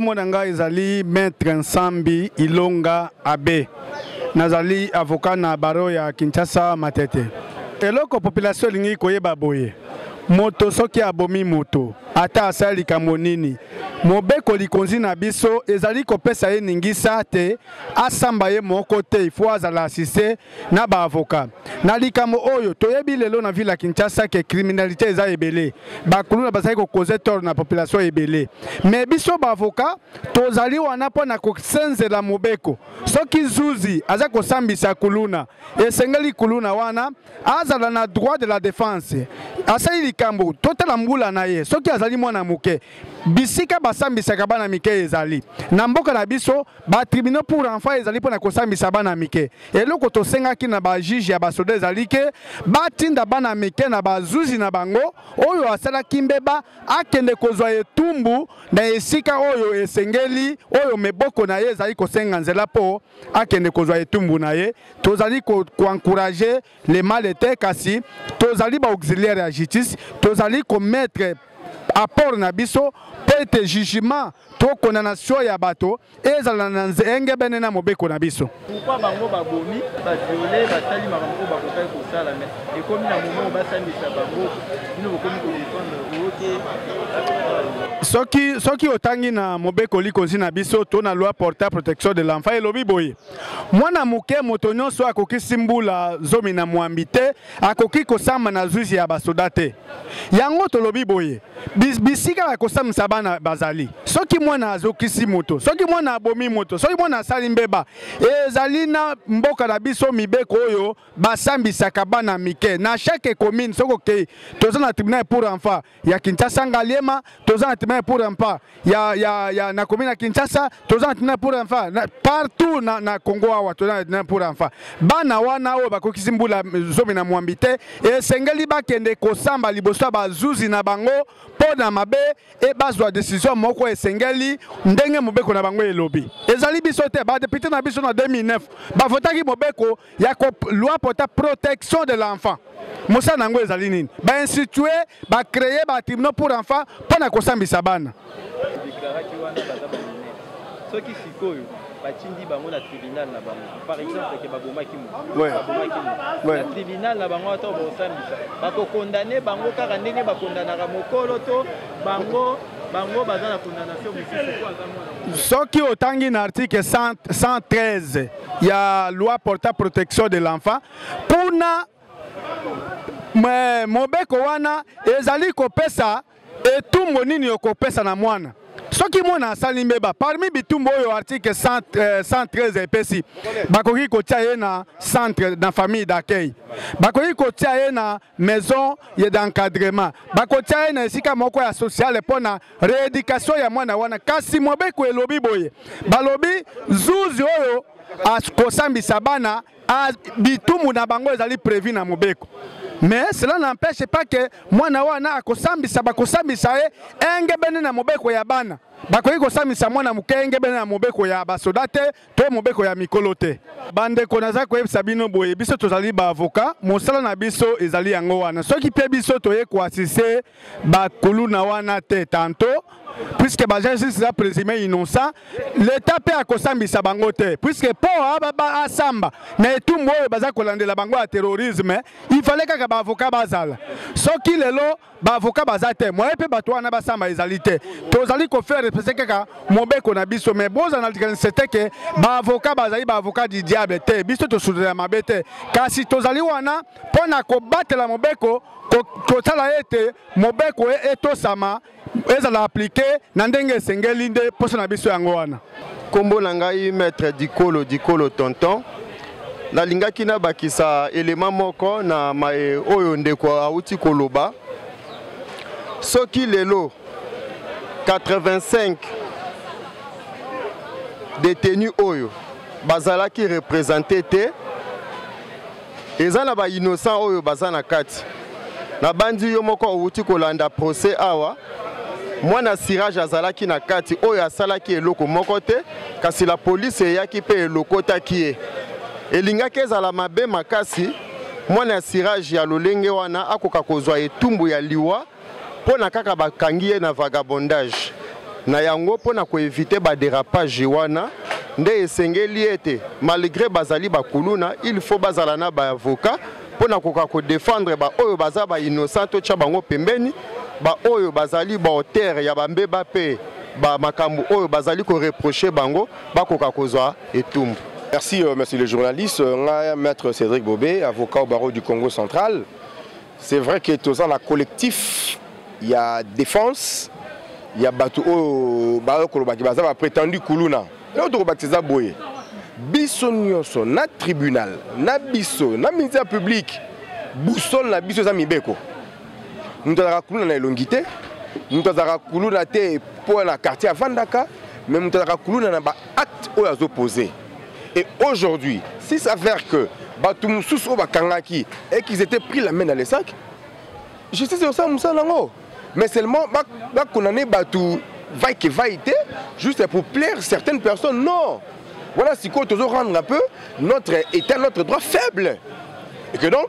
Kombo nanga ezali Maître Nsambi Ilonga Abe. Nazali avocat na baro ya Kinshasa Matete. Eloko population lingi koyeba boye. Moto soki abomi moto ata asali kamonini mobeko likonzi na biso ezali kopesa ye ningisa te asamba ye moko te ifo azala asiste na ba avocat na likambo oyo toyebi lelo na ville ya Kinshasa ke criminalité eza ebele bakuluna bazali ko causer tort na population ebele mais biso ba avocat tozali wana pona ko senzela mobeko soki zuzi aza ko sambisa kuluna esengeli kuluna wana azala na droit de la défense asali likambo totala mbula na ye soki azali mwana muke bisika basambisaka bana mike ezali na mboka na biso ba tribunal pour enfants ezali pona kosambisa bana mike eloko tosengaki na ba juge ya basoda ezali ke batinda bana mike na bazuzi na bango oyo asalaki mbeba akende kozwa etumbu na esika oyo esengeli oyo meboko na ye ezali kosenga nzela po akende kozwa etumbu na ye tozali ko encourager les malades kasi tozali ba auxiliaire ya justice tozali ko mettre apport na biso pete jugement to condamnation ya bato ezala na nzenge bene na mobeko na biso. Pourquoi bango babomi ba violer ba sali makambo ba kokai ko sala mais et comme na moment ba sambisa bango nous bokomi ko défendre soki otangi na mobeko likonzi na biso to na loi portant protection de l'enfant elobi boye mwana muke moto nyonso akoki simbula zomi na mwambi te akoki kosamba na zuzi ya basoda te yango tolobi boye bisika bakosamisa bana bazali soki mwana azokisi moto soki mwana abomi moto soki mwana asali mbeba ezali na mboka na biso mibeko oyo basambisaka bana mike na chaque commune soko ke toza na tribunal pour enfants ya Kinshasa Ngaliema toza na tribunal pour enfants ya na commune ya Kinshasa toza na tribunal pour enfants partout na Congo awa toza na tribunal pour enfants bana wana oyo bakokisi mbula zomi na mwambi te esengeli bakende kosamba liboso bazuzi na bango pona mabe e bazwa décision moko esengeli ndenge mobeko na bango elobi ezali biso te ba député na biso na 2009 ba votaki mobeko ya loi portant protection de l'enfant Moussa nango ezali nini ba instituer ba créer ba tribunal pour enfants pona kosambisa bana soki sikoyo batindi bango na tribunal na bango par exemple ke babomaki mo na tribunal na bango to bosambisa bako condamner bango kaka ndenge bakondanaka mokolo to bango baza na condamnation mususu kwa zamona soki otangi na article 113 ya loi portant protection de l'enfant puna mobeko wana ezali kopesa etumbo nini okopesa na mwana soki mwana asali mbeba parmi bitumbo oyo article 113 epesi bakoki kotia ye na centre na famille d'accueil bakoki kotia ye na maison d'encadrement bakotia ye na esika moko ya sociale pona rééducation ya mwana wana kasi mobeko elobi boye balobi zuzi oyo akosambisa bana bitumu na bango ezali prévu na mobeko. Mais cela n'empêche pas que mwana wana akosambisa bakosambisa ye engebene na mobeko ya bana bakoki kosambisa mwana muke engebene na mobeko ya basoda te to mobeko ya mikolo te bandeko naza koyebisa bino boye biso tozali ba avocat mosala na biso ezali yango wana soki pe biso toye koasise bakuluna wana te tantôt puisque bagensi sera présumé innocent l'état peut akosambisa bango te puisque po aba asamba na etumbo oyo baza kolandela bango ya terrorisme il fallait kaka ba avocat bazala soki lelo ba avocat baza te moi pe bato wana basamba ezali te tozali ko faire respecter kaka mobeko na biso mais boza na c'était que ba avocat bazali ba avocat du diable te biso to soudela mabete kasi tozali wana pona ko batela mobeko kotala ete mobeko etosama ezala appliqué na ndenge esengeli nde poso na biso yango wana kombo na ngai maître dikolo tonton nalingaki na bakisa élément moko na mae oyo ndeko auti koloba soki lelo 85 détenus oyo bazalaki représenté te eza na ba innocent oyo baza na kati na bandi yo moko outi kolanda procès awa mwana sirage azalaki na kati oyo asalaki eloko moko te kasi la police eyaki pe elokotaki ye elingaki ezala mabe makasi mwana sirage ya lolenge wana akoka kozwa etumbu ya liwa mpona kaka bakangi ye na vagabondage na yango pona ko éviter ba dérapage wana nde esengeli ete malgré bazali bakuluna il faut bazala na ba avocat pona koka ko défendre ba oyo baza ba innocent to tcha bango pembeni ba oyo bazali ba auteur ya bambeba pe ba makambu oyo bazali ko reprocher bango bakoka kozwa etumbu. Merci monsieur le journaliste, maître Cédric Bobé, avocat au barreau du Congo central. C'est vrai que dans la collectif, il y a défense, il y a Batou qui a prétendu Kuluna. L'autre baptisé Boye. Biso nyonso na tribunal, na biso, na ministère public, boussole na biso zamibeko. Nous avons Kuluna na elongité, nous avons Kuluna te pour la quartier à Vandaka, mais nous avons Kuluna na ba acte aux opposés. Et aujourd'hui, si ça s'avère que Batou Moussous au Bakangaki et qu'ils étaient pris la main dans les sacs, je sais c'est ça Moussa Lango. Mais seulement qu'on en est Batou va-été juste pour plaire certaines personnes. Non. Voilà si qu'on doit rendre un peu notre état, notre droit faible. Et que donc,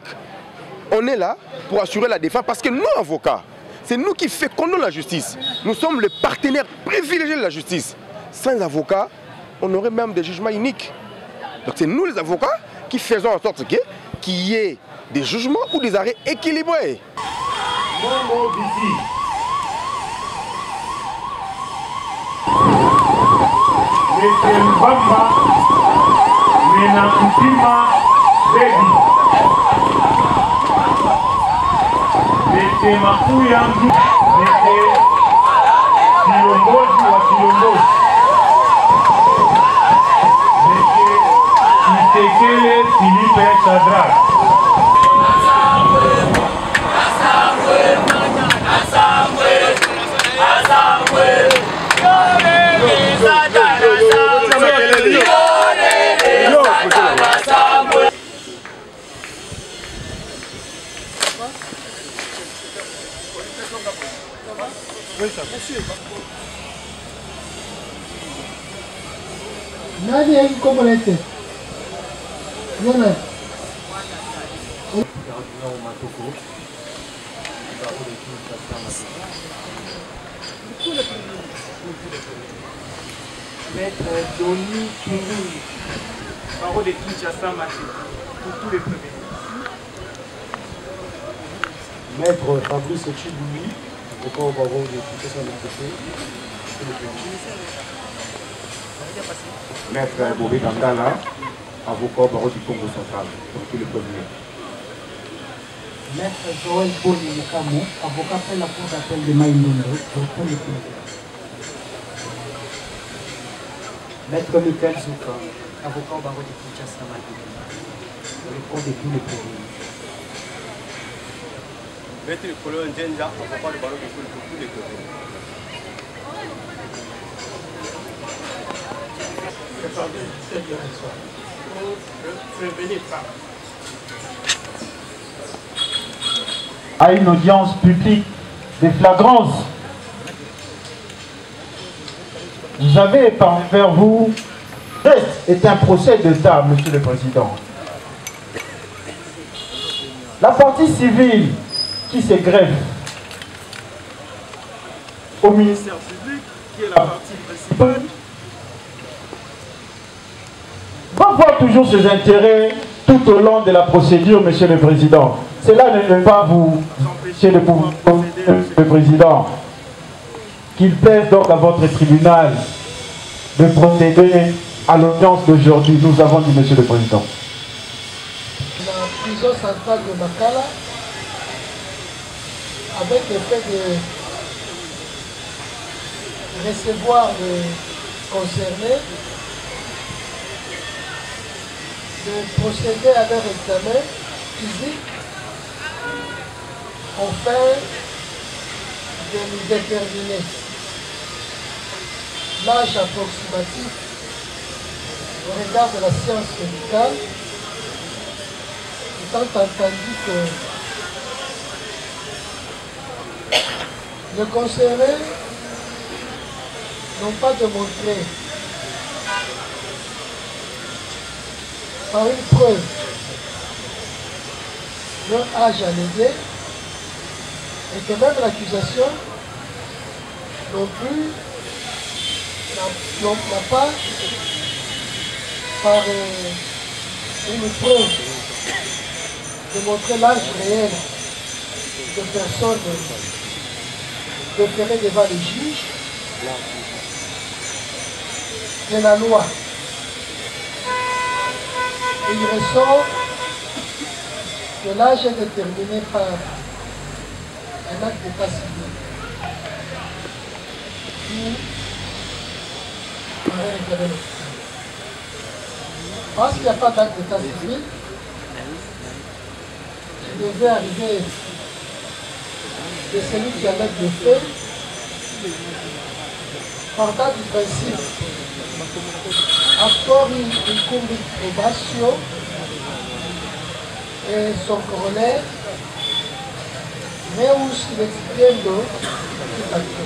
on est là pour assurer la défense parce que nous, avocats, c'est nous qui fécondons la justice. Nous sommes les partenaires privilégiés de la justice. Sans avocats, on aurait même des jugements uniques. Donc c'est nous les avocats qui faisons en sorte qu'il y ait des jugements ou des arrêts équilibrés. Tekele Philippe Sadrak. Nadie hay como este. Maître Doni Kingoui, barreau de Kinshasa Maté, pour tous les premiers. Maître Fabrice Chibouli, avocat au barreau de Kinshasa Maté. Maître Bobé Gangala, avocat au barreau du Congo central, pour tous les premiers. Maître Joël Boni Yekamo, avocat pour la cour d'appel de Maïndoune, pour tous les premiers. Maître Michael Zouka, avocat au barreau de Kinshasa Maté, pour le compte de tous les premiers. Maître Colonel Djenja, avocat du barreau de pour tous les premiers. À une audience publique de flagrance, vous avez envers vous, est un procès d'État, Monsieur le Président. La partie civile qui se greffe au ministère public, qui est la partie principale, va voir toujours ses intérêts tout au long de la procédure, Monsieur le Président. Cela ne peut pas vous empêcher de pouvoir procéder, Monsieur le Président, qu'il pèse donc à votre tribunal de procéder à l'audience d'aujourd'hui. Nous avons dit, Monsieur le Président. La prison centrale de Makala, avec le fait de recevoir les concernés, de procéder à leur examen physique, afin de nous déterminer l'âge approximatif au regard de la science médicale, étant entendu que le concerné n'ont pas démontré par une preuve leur âge allégué et que même l'accusation non plus n'a pas par une preuve de montrer l'âge réel de personnes déférées devant les juges de la loi. Et il ressort que l'âge est déterminé par un acte d'état civil qui paraît réclamer le fiscal. Parce qu'il n'y a pas d'acte d'état civil qui devait arriver de celui qui a l'acte de fait, partant du principe attori in cumbit probatio et son corollaire reus l'expiendo tout acte.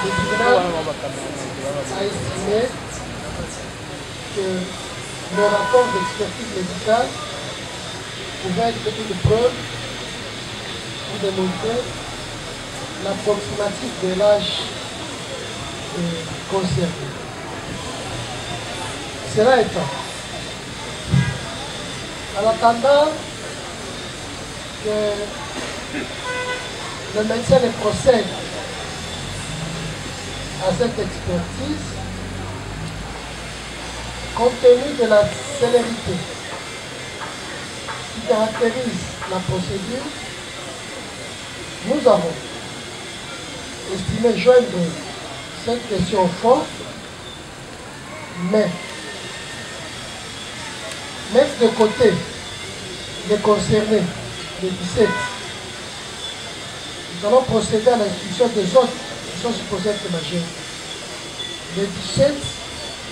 Le tribunal a estimé que le rapport d'expertise médicale pouvait être une preuve pour démontrer l'approximatif de l'âge concerné. Cela étant, en attendant que le médecin ne procède à cette expertise, compte tenu de la célérité qui caractérise la procédure, nous avons estimé joindre cette question au fond, mais mettre de côté les concernés, les 17. Nous allons procéder à l'instruction des autres qui sont supposés être majeurs. Les 17,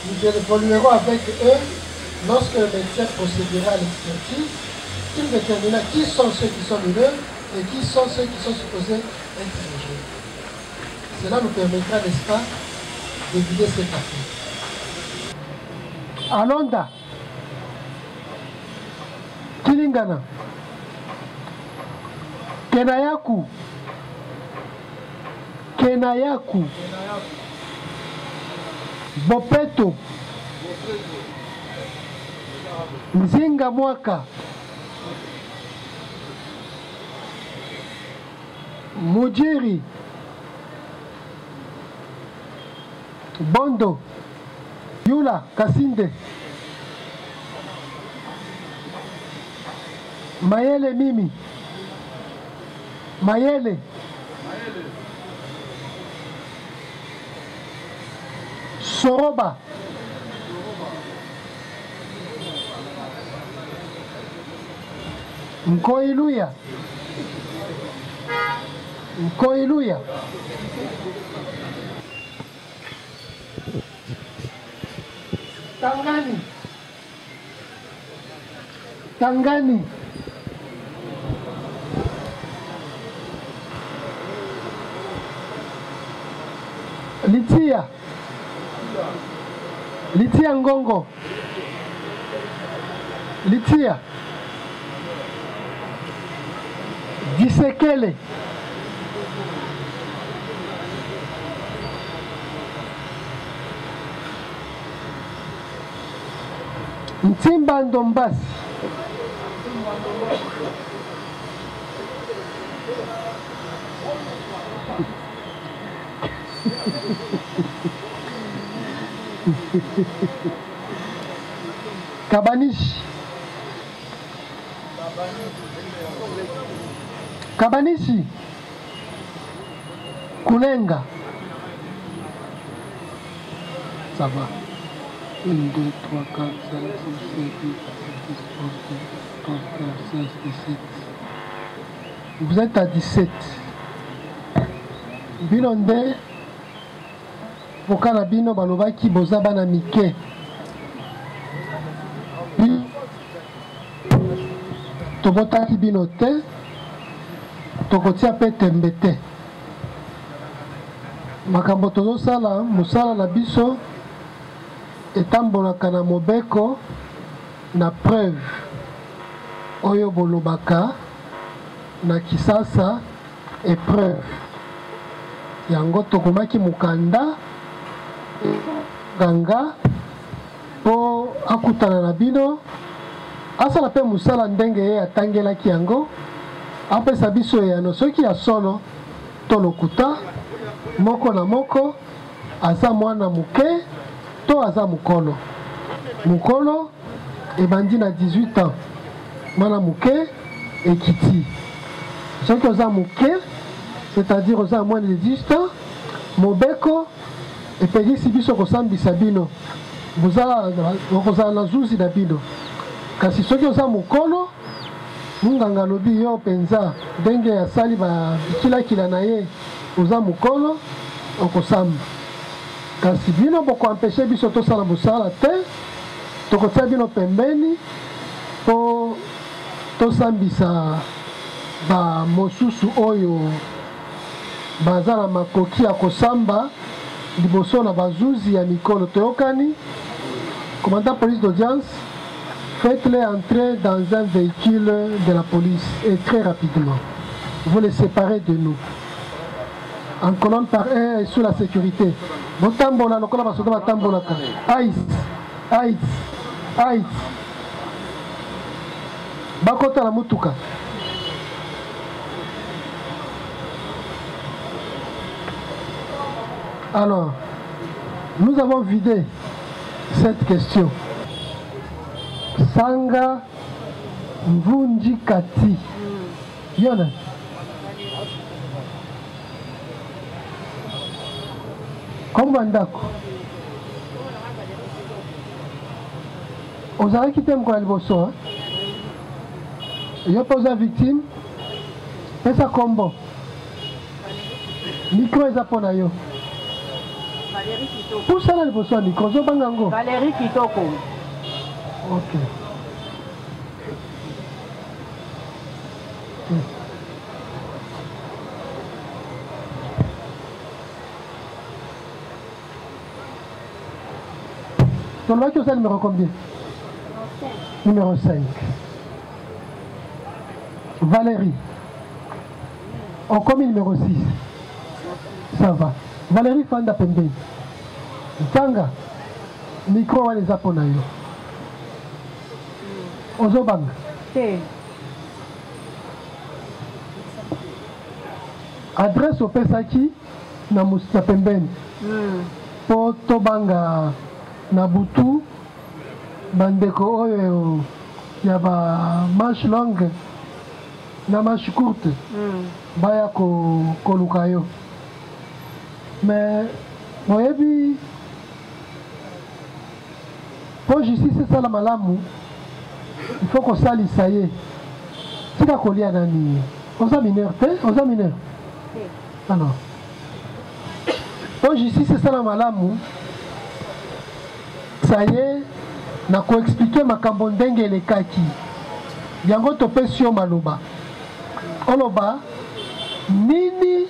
nous évoluerons avec eux lorsque le médecin procédera à l'expertise, qu'il déterminera qui sont ceux qui sont mineurs et qui sont ceux qui sont supposés être majeurs. Cela nous permettra, n'est-ce pas, d'éviter cette affaire. Alonda, Kilingana, Kenayaku, Bopeto, Nzinga Mwaka, Mujiri, Bondo, Yula, Kasinde, Mayele Mimi, Mayele, Soroba, Nkoiluya, Nkoiluya, Tangani, Tangani, Litia, Litia Ngongo, Litia, Disekele, Ntimba Ndombasi, Kabanishi, Kabanishi, Kunenga. Ça va. 1, 2, 3, 4, 5, 6, 7, 8, 10, 11, 12, 13, 15, 16, 17. Vous êtes à 17. Bilonde, Pokana Bino Balobaki Bozaba na Mike. Tobotaki Bino te, Tokotia pe tembete. Makambo tozosala, musala na biso, etambolaka na mobeko na preuve oyo bolobaka na kisasa épreuve yango tokomaki mukanda ganga po akutana na bino asala pe musala ndenge ye atangelaki yango apesa biso yano soki ya solo to lokuta moko na moko aza mwana muke to aza mukolo mukolo ebandi na 18 ans mwana muke ekiti soki oza muke c'est-à-dire oza moins de 18 ans mobeko epelisi biso kosambisa bino okozala na zuzi na bino kasi soki oza mokolo munganga alobi yo mpenza ndenge asali bakilakila na ye oza mokolo okosamba kasi bino bokoampeshe biso tosala mosala te tokotia bino pembeni po tosambisa bamosusu oyo baza na makoki ya kosamba liboso na bazuzi ya mikolo toyokani. Commandant police d'audience, faites-les entrer dans un véhicule de la police et très rapidement. Vous les séparez de nous. En colonne par un et sous la sécurité. Botambola, lokola basoda batambola ka. Aïs, aïs, aïs. Bakota la mutuka. Alors, nous avons vidé cette question. Sanga Mvunji Kati. Yona. Comment ndako? Vous avez quitté mon bosso. Il y a pas de victime. Et ça combo. Micro est à yo. Tout ça là le bosso micro. Valérie Kitoko. Ok. Ton nom est numéro combien? Numéro 5. Valérie. On commis numéro 6. Ça va. Valérie Fanda Pembe. Tanga. Micro wa les aponayo. Ozobang. Adresse au Pesaki na Musta Pembeni. Po Tobanga Nabutu bandeko oyo ya ba manche longue na manche courte baya koluka yo mais moyebi po justice c'est la malamu il faut qu'on salisa ye tika kolia nani oza mineur te oza mineur alors po justice c'est la malamu ça y est na ko expliquer makambo ndenge elekaki yango topesi yo maloba oloba nini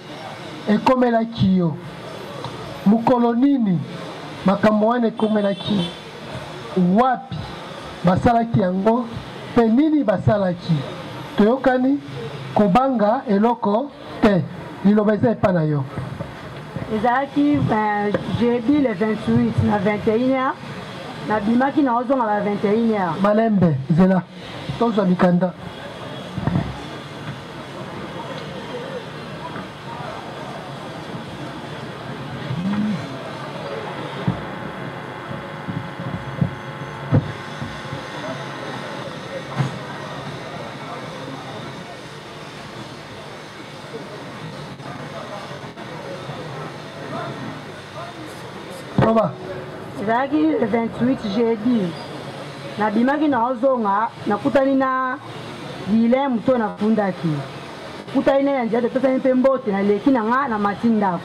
ekomelaki yo mukolo nini makambo wana ekomelaki wapi basalaki yango pe nini basalaki toyokani kobanga eloko te liloba eza epa na yo ezalaki jeudi le 28 na 21h na bimaki na ozonga la 21h malembe zela tozwa mikanda ezalaki le 28 jeudi nabimaki na ozonga nakutani na dilem to nafundaki kutani na ndia totani mpe mbote naleki na nga na mati ndako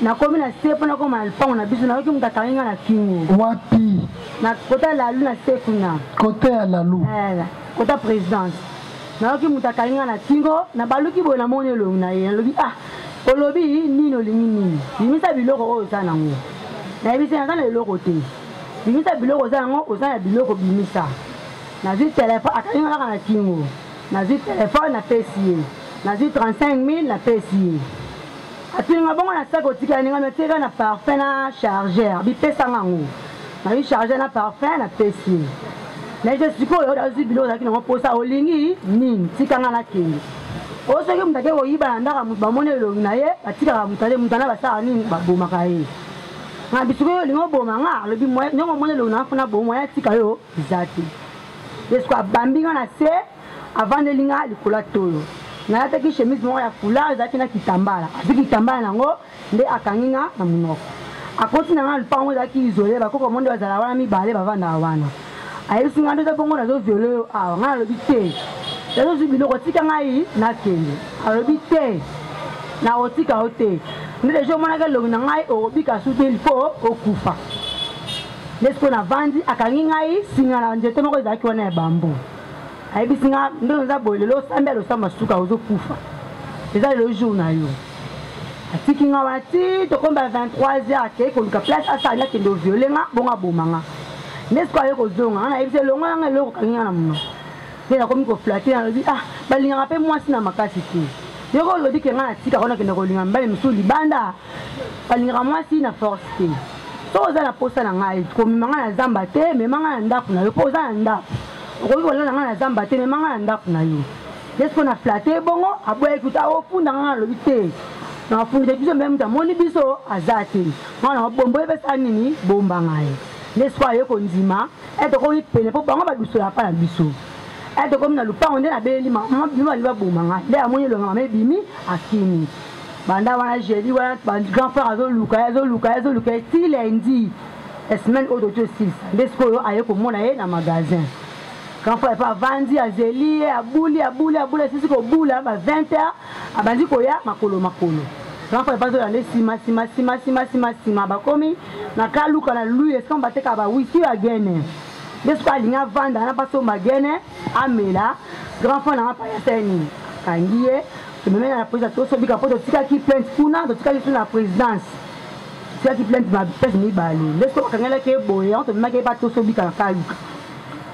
nakomi na se mpo nakoma na lipango na biso nayoki moto akangi nga na kingo wapi na kota ya lalu na se kuna kote ya lalu kota présidence nayoki moto akangi nga na kingo na baluki boye namoni elongi na ye nalobi olobi nini olingi nini bimisa biloko oyo oza nango nayebisi naza na eloko te bimisa biloko oza yango oza na biloko bimisa nazwi telefone akangi kaka na kingo nazwi telefone napesi ye nazwi 35 000 napesi ye atulinga bongo na sac otika ninga meteka na parfum na chargeur bipesa ngango na bi chargeur na parfum na pesi na je sikoyo odazi bilo zaki na posa olingi nini tikanga na kenge osoki mutake koyiba ndaka mutu bamone elongi na ye batikaka mutale mutana basala nini babomaka ye nga bisuko yo lingo boma nga alobi nyongo mone elongi na afuna bomo ya tika yo eza te yesko abambinga na se avandelinga likola toyo nayataki chemise moko ya foulard ezalaki na kitambala azwi kitambala nango nde akanginga na monoko akoti na nga lupango ezalaki isole bakoko monde bazala wana mibale bavandaka wana ayebisi nga nde eza bongo nazoviole oyo awa nga nalobi te nazozwi biloko tika ngai nakende alobi te na otika o te nde deja omonaka elongi na ngai okobika su te mpo okufa nde siko navandi akangi ngai singa na nzete moko ezalaki wana ya bambu ayebisi nga ndenge eza boye lelo osambi alosamba suka ozokufa eza lelo jour na yo atiki nga wana ti tokomba 23h akei koluka place asali akende oviole nga bongo aboma nga nde siko aye kozonga nga nayebisi elongo yanga eloko okangi nga na mono nde nakomi koflate nalobi balingaka mpe mwasi na makasi te yoko olobi ke nga natika kona kende kolinga mibale mosusu libanda balingaka mwasi na force te soko oza na posa na ngai komema nga na zamba te mema nga na ndako na yo mpo oza na ndako okoki kolala nga na zamba te mema nga na ndako na yo desiko na flate bongo aboya ekuta ofunda nga nalobi te nafundisa biso mbe mutu amoni biso aza te nga na bombo epesa nini bomba ngai desiko aye kondima etokoki pene mpo bango badusola pa na biso etokomi na lupango nde nabeleli mama bimi bali baboma ngai nde amoni elonga mama ebimi akimi banda wana jeli wana grand frère azoluka ti lendi esemaine oyo toti osilisa nde sikoyo aye komona ye na magasin grand frère epa avandi azeli ye abuli esisi kobula ba 20h abandi koya makolo grand frère epa azoya nde sima bakomi na kaluka na luye esika bateka bawisi bagene nde siko alingi avanda na mpasi oyo bagene amela grand frère nanga payasa ye nini kangi ye tomemena na présidence tosobika mpo totikaki plainte kuna totikaki su na présidence totikaki plainte mapese mibale nde siko bakangelaki ye boye yango tomemaki ye mpa tosobika na kaluka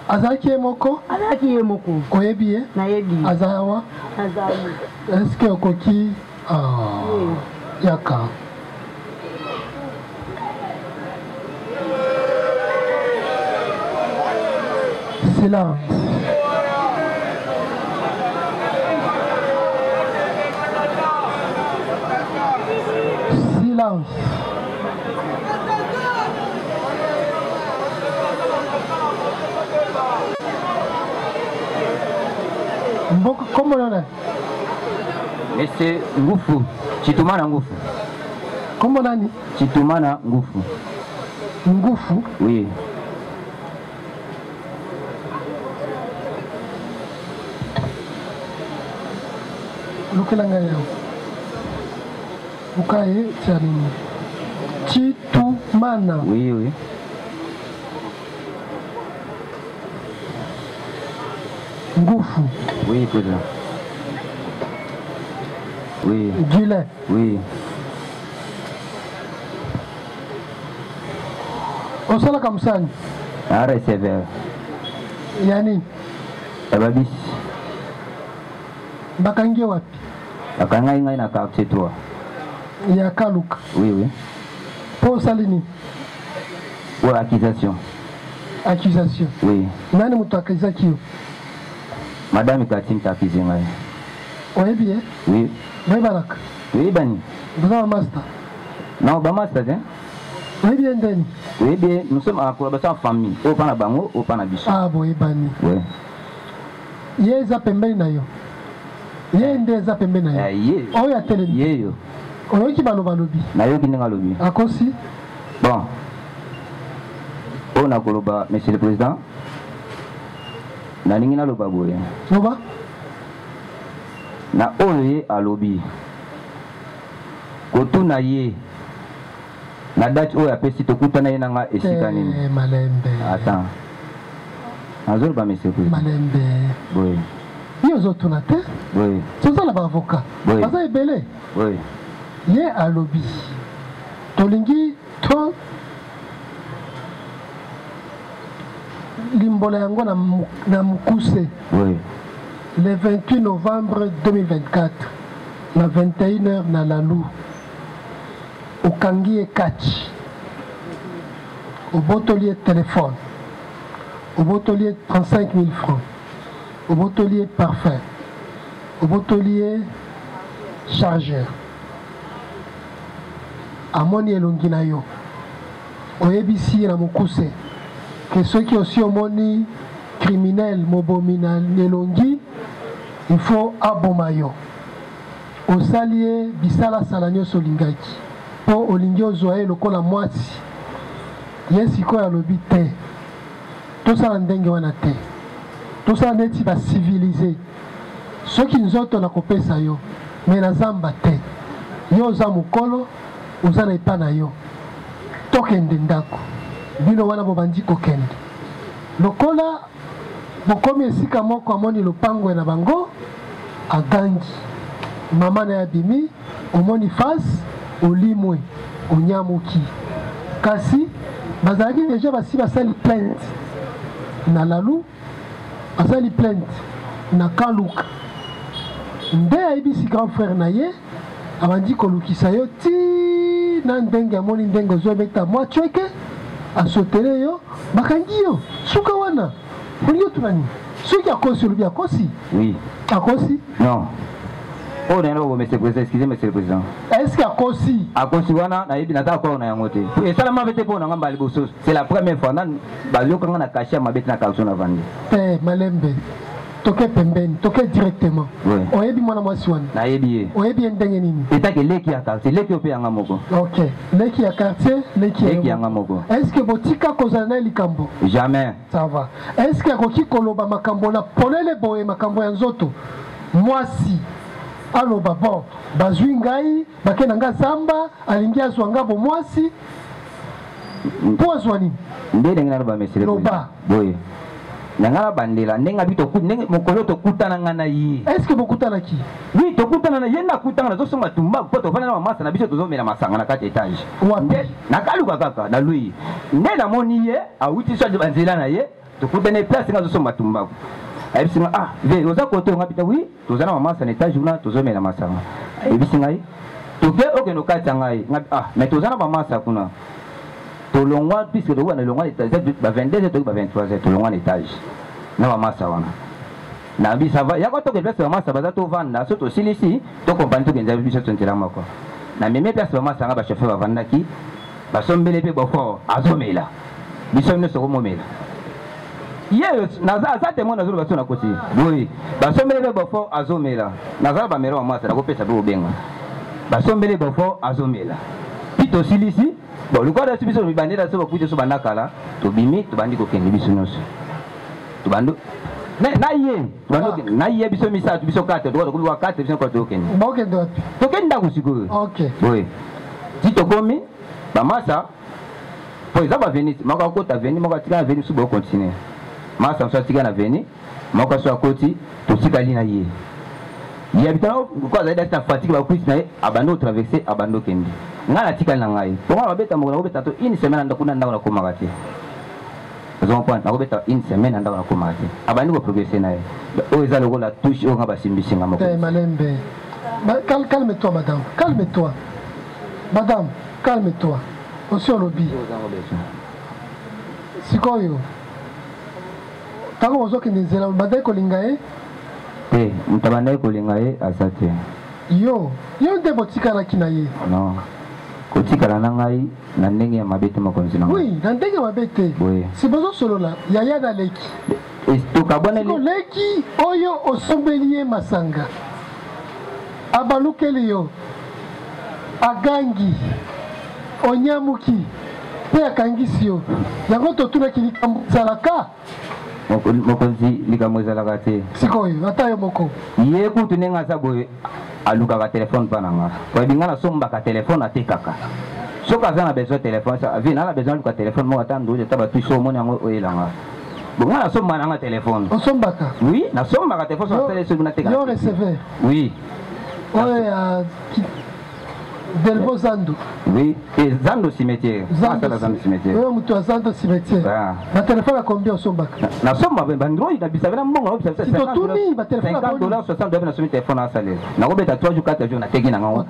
azalaki ye moko oyebi ye nayebi aza awa azali eske okoki yaka silence Mboko comment on est? Monsieur Ngufu, Chitumana Ngufu. Comment on est? Chitumana Ngufu. Ngufu? Oui. Lukelanga yao. Ukaye tianini. Chitumana. Oui, oui. Ngufu. Oui, président. Oui. Gilet. Oui. Osala kamsani. Ara sévère. Yani. Ababis. Bakangi wapi? Bakanga inga na quartier 3. Ya Kaluka. Oui, oui. Pour salini. Pour accusation. Accusation. Oui. Nani mutu akizaki? Madame Katim Takizinga. Oui, bien. Oui. Oui, Barak. Oui, Bani. Vous avez un master? Non, pas master, hein? Oui, bien, Dani. Oui, bien. Nous sommes en collaboration en famille. Au Panabango, au Panabiso. Ah, oui, Bani. Oui. Yeza pembeni na yo. Ye ndeza pembeni na yo. Ye. Oh, ya télé. Ye yo. Oyo ki balo balobi. Na yo kinenga lobi. Akosi. Bon. On a koloba, monsieur le président. Na ningina loba boye. Loba? Na oyo ye alobi. Kotuna ye. Na date oyo apesi tokutana ye nanga esika nini. Malembe. Attends. Azol ba monsieur le président. Malembe. Oui. Yo zotuna te? Oui. Tozala ba avocat. Oui. Baza ebele. Oui. Ye alobi. Tolingi to limbola yango na mukuse. Oui. Le 28 novembre 2024 na 21h na Lalou okangi catch au botolier téléphone au botolier 35 000 francs au botolier parfum au botolier chargeur amoni elongi na yo oyebisi na mokuse que ceux qui aussi omoni criminel mobomina nelongi il faut aboma yo osalie bisala sala nyonso olingaki mpo olingi ozwa ye lokola mwasi ye sikoyo alobi te tosala ndenge wana te tosala neti bacivilize soki nzoto nakopesa yo me na zamba te yo oza mokolo oza na epa na yo tokende ndako bino wana bobandi kokende lokola bokomi esika moko amoni lopango na bango agangi mama na yabimi omoni face olimwe onyamuki kasi bazalaki deja basi basali plainte na lalu basali plainte na kaluka nde ayebisi grand frère na ye abandi kolukisa yo ti na ndenge amoni ndenge ozobeta mwa chweke asotele yo bakangi yo suka wana olingi otunani soki akosi olobi akosi oui akosi non. Oh, non, monsieur le président, excusez monsieur le président. Est-ce qu'il y a Kosi? À Kosi, on a eu des attaques on a monté. Et ça, c'est la première fois qu'on a caché ma bête dans la calçon avant. Eh, Malembe, toke pembeni, toke directement. Oui. On est bien moi si on. Na yebi. On est bien dengenini. Et t'as que l'équipe à quartier, l'équipe au pays en Gamoko. Ok. L'équipe à quartier, l'équipe en Gamoko. Est-ce que botika kozana likambo? Jamais. Ça va. Est-ce que koki koloba makambo na polele boye makambo ya nzoto? Moi si. Alors bon, bazwi ngai bakena nga zamba alingi azwanga bo mwasi po azwani ndenge ngana ba monsieur le président boye ngana bandela ndenga bito ku ndenge mokolo to kutana ngana yi est-ce que bokutana ki oui to kutana na yenda kutana zo songa tumba po to fana na masa na biso to zo mela masanga na kati etage wapi na kaluka kaka na lui ndela moni ye a wuti so de banzela na ye to kutana place nga zo songa tumba ayibisinga ah ve oza koto ngapita oui tozana mama sa étage una tozomela masanga ayibisinga yi toke okeno kati ngai ah mais tozana mama sa kuna tolongwa puisque to wana longwa étage ba 22h to ba 23h tolongwa étage na mama sa wana na bi ça va ya ko to ke place mama sa baza to vanda so to silisi to compagnie to kenza biso tontela mako na meme place mama sa nga ba chauffeur bavanda ki ba sombele pe bofo azomela biso ne so komomela yes naza témoin nazo baso na kosi oui basombele bofo azomela naza ba mero masa na kopesa pe obenga basombele bofo azomela pito silisi bon le quoi biso mi bandela so bakuite so banakala to bimi to bandi ko kende biso noso to bando na ye bando na ye biso misa to biso kate to ko kate biso ko to kende ba okende to kenda kusiko OK oui tito komi ba masa po izaba venir maka ko ta venir maka tika venir so bo continuer masa msa tika na veni moko so akoti to tika lina ye yabitano ko zaida sta fatigue ba kuisi na abando traverser abando kendi ngala tika na ngai to ngala beta mo na beta to une semaine ndakuna ndako na komagati zon point na beta une semaine ndako na komagati abandi ko progresser na ye o ezalo ko la touche o ngaba simbisi ngamo eh malembe calme-toi madame calme-toi madame calme-toi aussi au lobby sikoyo tango ozokende nzela bandai kolinga ye te mutabandai kolinga ye asate yo nde botikalaki na ye non kotikala na ngai na ndenge ya mabe te mokonzi na ngai oui na ndenge ya mabe te si bozosolola yaya na leki siko leki oyo osombeli ye masanga abalukeli yo agangi onyamuki mpe akangisi yo yango totunaki likambo ezalaka mokonzi likambo ezalaka te sikoyo ata yo moko ye kutu ndenge aza boye alukaka telefone mpa na nga oyebi nga nasombaka telefone atekaka soki aza na besoin telefone vi naa na besoin aluka telefone moko ata ndoje ata batushi omoni yango oyelanga bo nga nasomba nanga telefone osombaka oui nasombaka telefone soki nasala soki nateka yo receveur oui oyo Delvo Zando. Oui, et Zando cimetière. Zando cimetière. Oui, on a Zando cimetière. Ma téléphone a combien au Sombak? Na Somba, bandro, il a bis avec un bon, $50, 60 $, na son téléphone à salaire. Na robeta 3 jours 4 jours na tegi na ngao.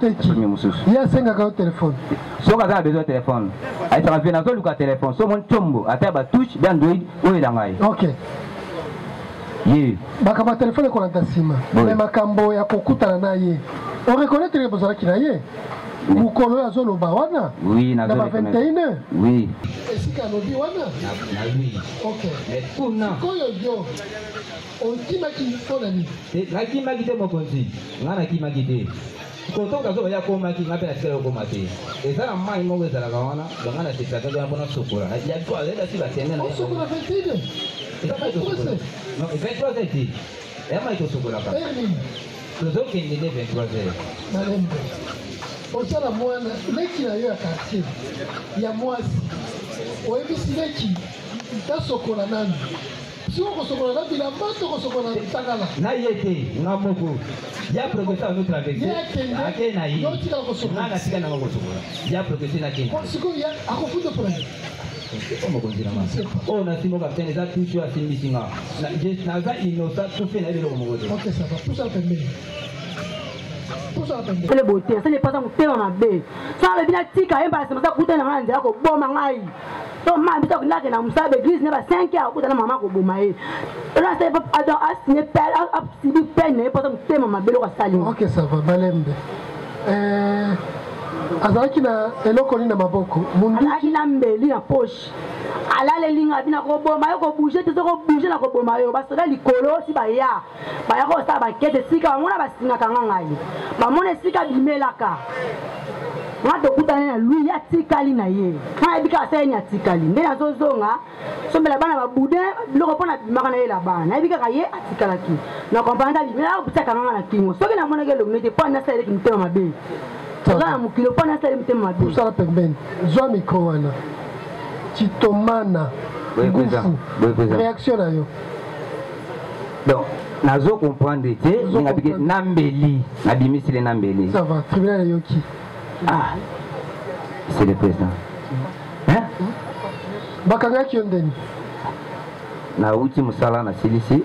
Il y a 5 gars au téléphone. So ka za besoin téléphone. Ai tra vena zo luka téléphone. So mon chombo, ata ba touche bien Android o ila ngai. OK. Ye. Bakama téléphone ko na tasima. Mais makambo ya kokutana na ye. On reconnaît que besoin qui na ye. Vous connaissez la zone au Bawana? Oui, na zone 21. Oui. Et si Kanobi Wana? Oui. OK. Mais pour na. Koyo on dit maki fonani. Na ki maki te mokonzi. Ngana ki maki te. Koto ka zo ya ko maki ngape na tsela ko mate. Ezala mai mo wezala kawana, ngana te tsaka ya bona sokora. Ya kwa leda si ba tena na. Sokora 21. Non, 23 heures ici. Et moi, je suis là. Nous autres, il est 23 heures. On sait la moine, l'équipe a eu un quartier. Il y a moi. On a vu si l'équipe, dans ce qu'on a nan. Si on se connaît, il a pas de se connaître. Naïete, n'a beaucoup. Il y a progressé à notre avec. Il y a naïe. Il y a progressé à qui? Il y a un refus de problème. Oh, na simo ka tena za tushu asimbisinga. Na je naza inosa tufe na bilo mogoto. OK, ça va. Tout ça pembe. Tout ça pembe. C'est le beauté, c'est les passants qui payent ma bé. Ça le bien tika emba c'est ça kuta na ngande yako boma ngai. To ma bito kunake na musa église ne ba 5 heures kuta na mama ko boma e. Là c'est pas adon asine pelle absibi peine passant qui payent ma bé lo ka sali. OK, ça va. Balembe. Azalaki na eloko ni na maboko munduki na mbeli na poche alale linga bina ko boma yo ko bouger te ko bouger na ko boma yo basoda likolo si ba ya ko sa ba kete sika mona basinga kanga ngai ba mona sika bimelaka ngato kutana na lui ya tikali na ye kana bika sa nya tikali nde na zozonga sombela bana ba bude loko pona bimaka na ye la bana ebika ka ye atikalaki na kompanda bimela ko tsaka kanga na kingo soki na mona ke lo mete pona sa ile kimtema mabe. Pour ça la permet. Zoa micro wana. Titomana. Réaction à yo. Donc, nazo comprendre té, ngabike nambeli, nabimisi le nambeli. Ça va, tribunal yoki. Ah. C'est le président. Hein? Bakanga ki ondeni. Na uti musala na silisi.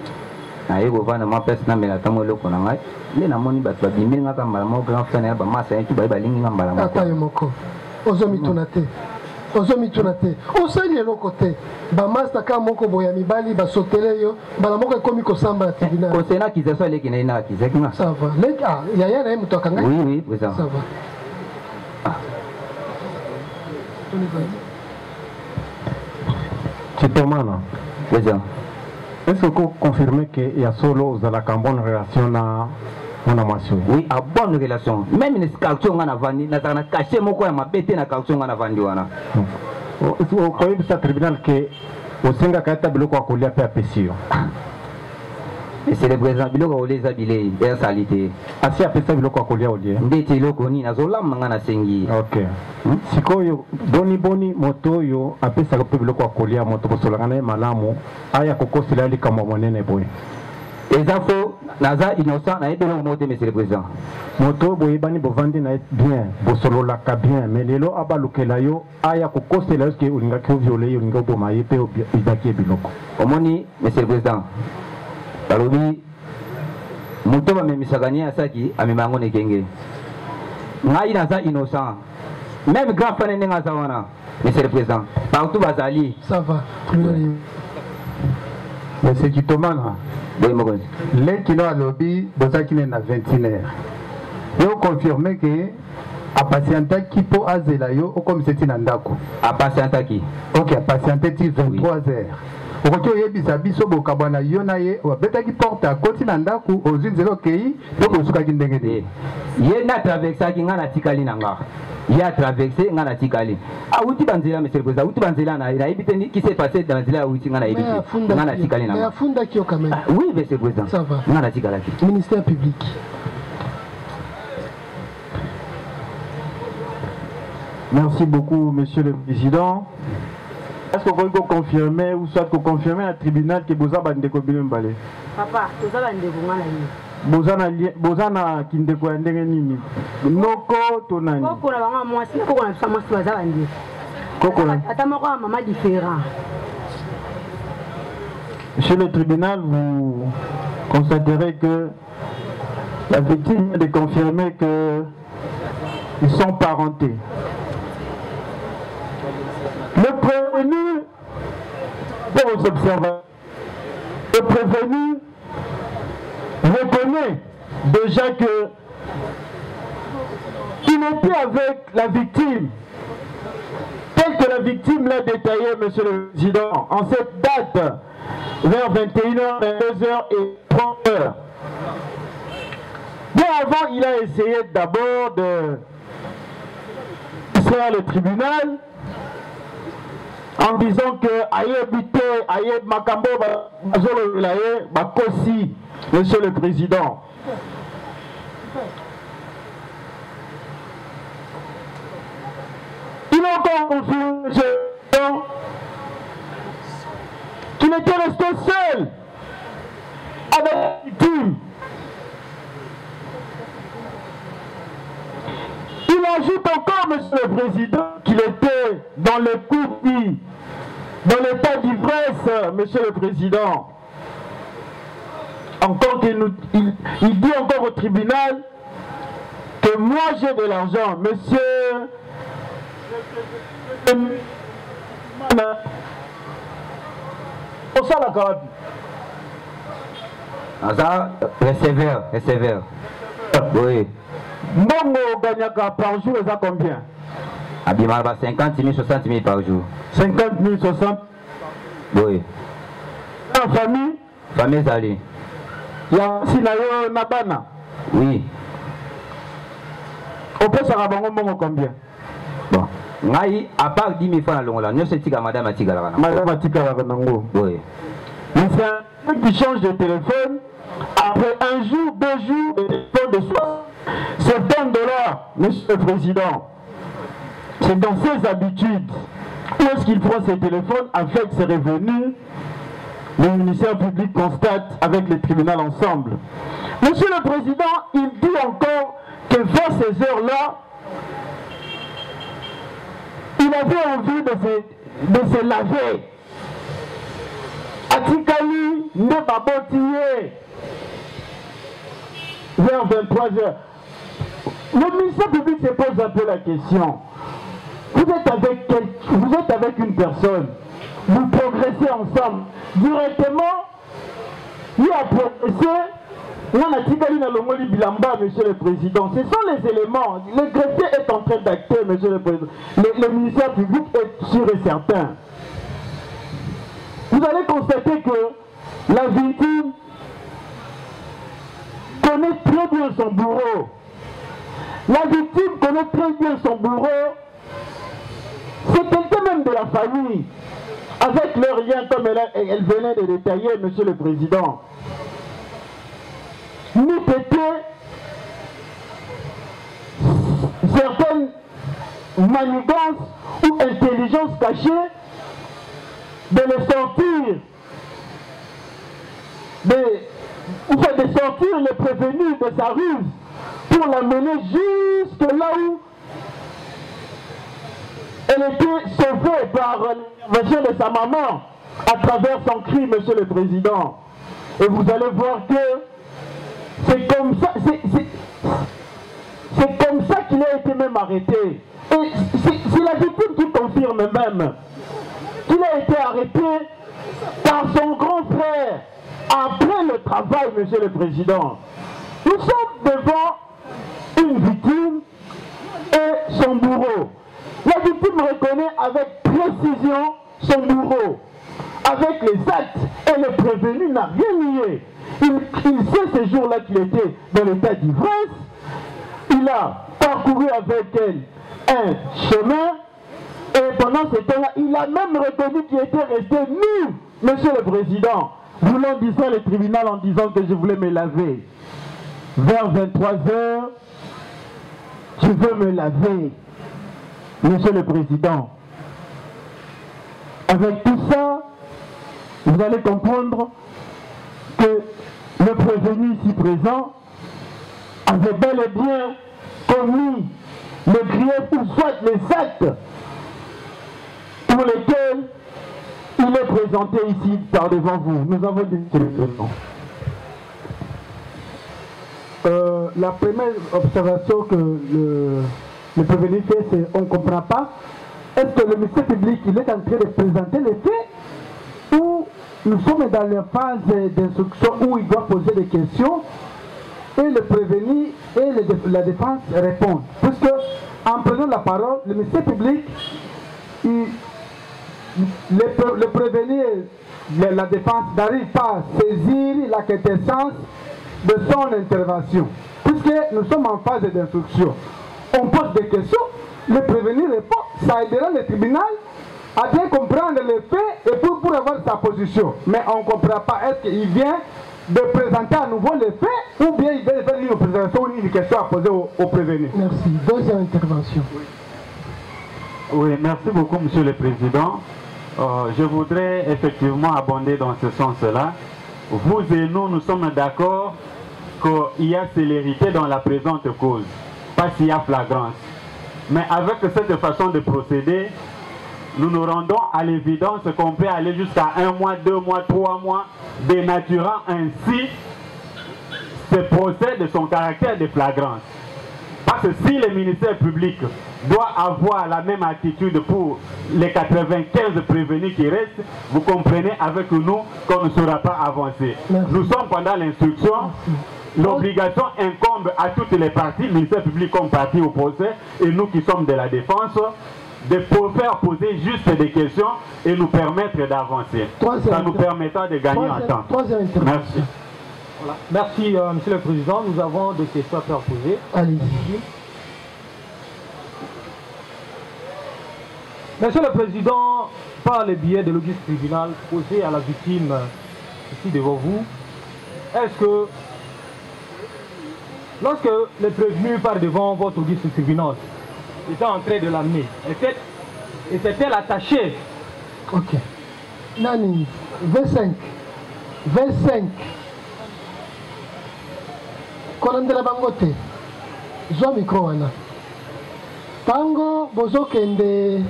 Na yego vana ma persona mela tamo loko na ngai. Le na moni ba bimbi ngaka mbala mo grand frère ba masa yetu ba lingi ngambala mo. Ata yo moko. Ozomi tunate. Ozomi tunate. Osali eloko te. Ba masa ka moko boya mibali ba sotele yo. Bala moko ekomi ko samba tribunal. Ko sena kizeso le kina ina kizekina. Ça va. Le yaya na muto kanga. Oui oui, président. Ça va. Chitomana. Président. Est-ce que vous confirmez qu'il y a solo dans la bonne relation na monamation? Oui, à bonne relation. Même les calctions en avant, na caché mon coin ma bête na calctions en avant diwana. Vous croyez que ce tribunal que au Senga Kata Biloko a collé à PAPC? Et c'est le président Biloko au les habilés, et salité. Ah si après ça Biloko a collé au lieu. Ndete loko ni na zola mangana sengi. OK. Sikoyo boni moto yo après ça pe Biloko a collé à moto kosolangana malamu aya kokosela li kama monene boy. Les infos naza innocent na ebe no moto monsieur le président. Moto boy bani bovandi na bien, bosolo la ka bien, mais lelo abalukela yo aya kokosela que ulinga ko violer yo linga boma yepe ibaki Biloko. Omoni monsieur le président. Balobi moto ba memisagani asaki amimango ne kenge. Ngai naza innocent. Même grand frère nenga zawana monsieur le président. Partout bazali. Ça va. Monsieur Kitomana. Oui mon gosse. Les kilo à lobby bozaki na 21h. Yo confirmer que a patienta qui po azela yo comme c'était na ndako. A patienta qui. OK, a patienta 23h. Okoki oyebisa biso bokabwana yo na ye obetaki porte akoti na ndako ozinzela okei to kosukaki ndenge te ye na traversaki nga na tikali na nga ye a traversé nga na tikali awuti banzela monsieur le président awuti banzela na nayebi te qui s'est passé dans banzela awuti nga nayebi te nga na tikali na nga afundaki yo quand même. Oui monsieur le président ça va nga na tikalaki ministère public. Merci beaucoup monsieur le président. Est-ce que vous pouvez confirmer ou soit confirmer à tribunal que vous avez bandé Kobilé Mbale? Papa, vous avez bandé Ngana. bozana kindeko ya ndenge nini noko to nani koko na banga mwasi na koko na bisa mwasi baza bandi koko na ata moko ya mama différent. Chez le tribunal, vous constaterez que la victime vient de confirmer qu'ils sont parentés. Le prévenu, pour vos observateurs, le prévenu reconnaît déjà que il était avec la victime, tel que la victime l'a détaillé, Monsieur le Président, en cette date, vers 21h, 22h et 30h. Bien avant, il a essayé d'abord de faire le tribunal en disant que Ayebite, Ayeb Makambo, Bakosi, Monsieur le Président. Il a encore confirmé qu'il était resté seul avec la victime. Il ajoute encore, Monsieur le Président, qu'il était dans le coupi, dans l'état d'ivresse, Monsieur le Président. Encore il dit encore au tribunal que moi j'ai de l'argent, Monsieur. Receveur. Oui. Mbongo gagnaka par jour, ça combien? Abimaba 50 000, 60 000 par jour. 50 000, 60 000. Oui. En famille? Famille Zali. Ya Sinayo Nabana? Oui. On peut s'en avoir mbongo combien? Bon. Ngai, à part 10 000 francs à l'ongola, nous sommes tika madame Atika la. Madame Atika la. Oui. Mais c'est un qui change de téléphone après un jour, 2 jours, de téléphone de soi. C'est $10, Monsieur le Président. C'est dans ses habitudes. Où est-ce qu'il prend ses téléphones avec ses revenus? Le ministère public constate avec le tribunal ensemble. Monsieur le Président, il dit encore que vers ces heures-là, il avait envie de se laver. Atikali ne babotillé vers 23h. Le ministère public se pose un peu la question. Vous êtes avec une personne, vous progressez ensemble. Directement, il a progressé. Monsieur le Président, ce sont les éléments. Le greffier est en train d'acter, Monsieur le Président. Le ministère public est sûr et certain. Vous allez constater que la victime connaît très bien son bourreau. La victime connaît très bien son bourreau. C'est quelqu'un même de la famille. Avec leur lien, comme elle venait de détailler, Monsieur le Président. N'eût été certaines manigances ou intelligence cachée de le sortir, de sortir le prévenu de sa ruse pour l'amener jusque là où elle était sauvée par l'intervention de sa maman à travers son cri, Monsieur le Président. Et vous allez voir que c'est comme ça, c'est comme ça qu'il a été même arrêté. Et c'est la victime qui confirme même qu'il a été arrêté par son grand frère après le travail, Monsieur le Président. Nous sommes devant une victime et son bourreau. La victime reconnaît avec précision son bourreau. Avec les actes, et le prévenu n'a rien nié. Il sait ce jour-là qu'il était dans l'état d'ivresse. Il a parcouru avec elle un chemin. Et pendant ce temps-là, il a même reconnu qu'il était resté nu, Monsieur le Président, voulant distraire le tribunal en disant que je voulais me laver. Vers 23h, je veux me laver, Monsieur le Président. Avec tout ça, vous allez comprendre que le prévenu ici présent avait bel et bien commis le grief ou soit les actes pour lesquels il est présenté ici par devant vous. Nous avons dit la première observation que le prévenu fait, c'est on ne comprend pas. Est-ce que le ministère public il est en train de présenter les faits ou nous sommes dans la phase d'instruction où il doit poser des questions et le prévenu et la défense répondent. Puisque en prenant la parole, le ministère public, le prévenu et la défense n'arrivent pas à saisir la quintessence de son intervention. Puisque nous sommes en phase d'instruction. On pose des questions, le prévenu répond, ça aidera le tribunal à bien comprendre les faits et pour avoir sa position. Mais on ne comprend pas, est-ce qu'il vient de présenter à nouveau les faits ou bien il vient faire une présentation ou une question à poser au prévenu. Merci. Deuxième intervention. Oui, merci beaucoup, Monsieur le Président. Je voudrais effectivement abonder dans ce sens-là. Vous et nous sommes d'accord qu'il y a célérité dans la présente cause, pas s'il y a flagrance. Mais avec cette façon de procéder, nous nous rendons à l'évidence qu'on peut aller jusqu'à 1 mois, 2 mois, 3 mois, dénaturant ainsi ce procès de son caractère de flagrance. Parce que si le ministère public doit avoir la même attitude pour les 95 prévenus qui restent, vous comprenez avec nous qu'on ne saura pas avancer. Merci. Nous sommes pendant l'instruction. L'obligation incombe à toutes les parties, ministère public comme partie au procès, et nous qui sommes de la défense, de faire poser juste des questions et nous permettre d'avancer. Ça nous permettra de gagner en temps. Merci. Voilà. Merci, Monsieur le Président. Nous avons des questions à faire poser. Allez-y. Monsieur le Président, par le biais de l'audience tribunal posé à la victime ici devant vous, est-ce que lorsque le prévenu part devant votre audience tribunal, était en train de l'amener, était-elle attachée? Ok. Nani, 25. Kolandela bangote. Zo micro wana. Tango bozo kende.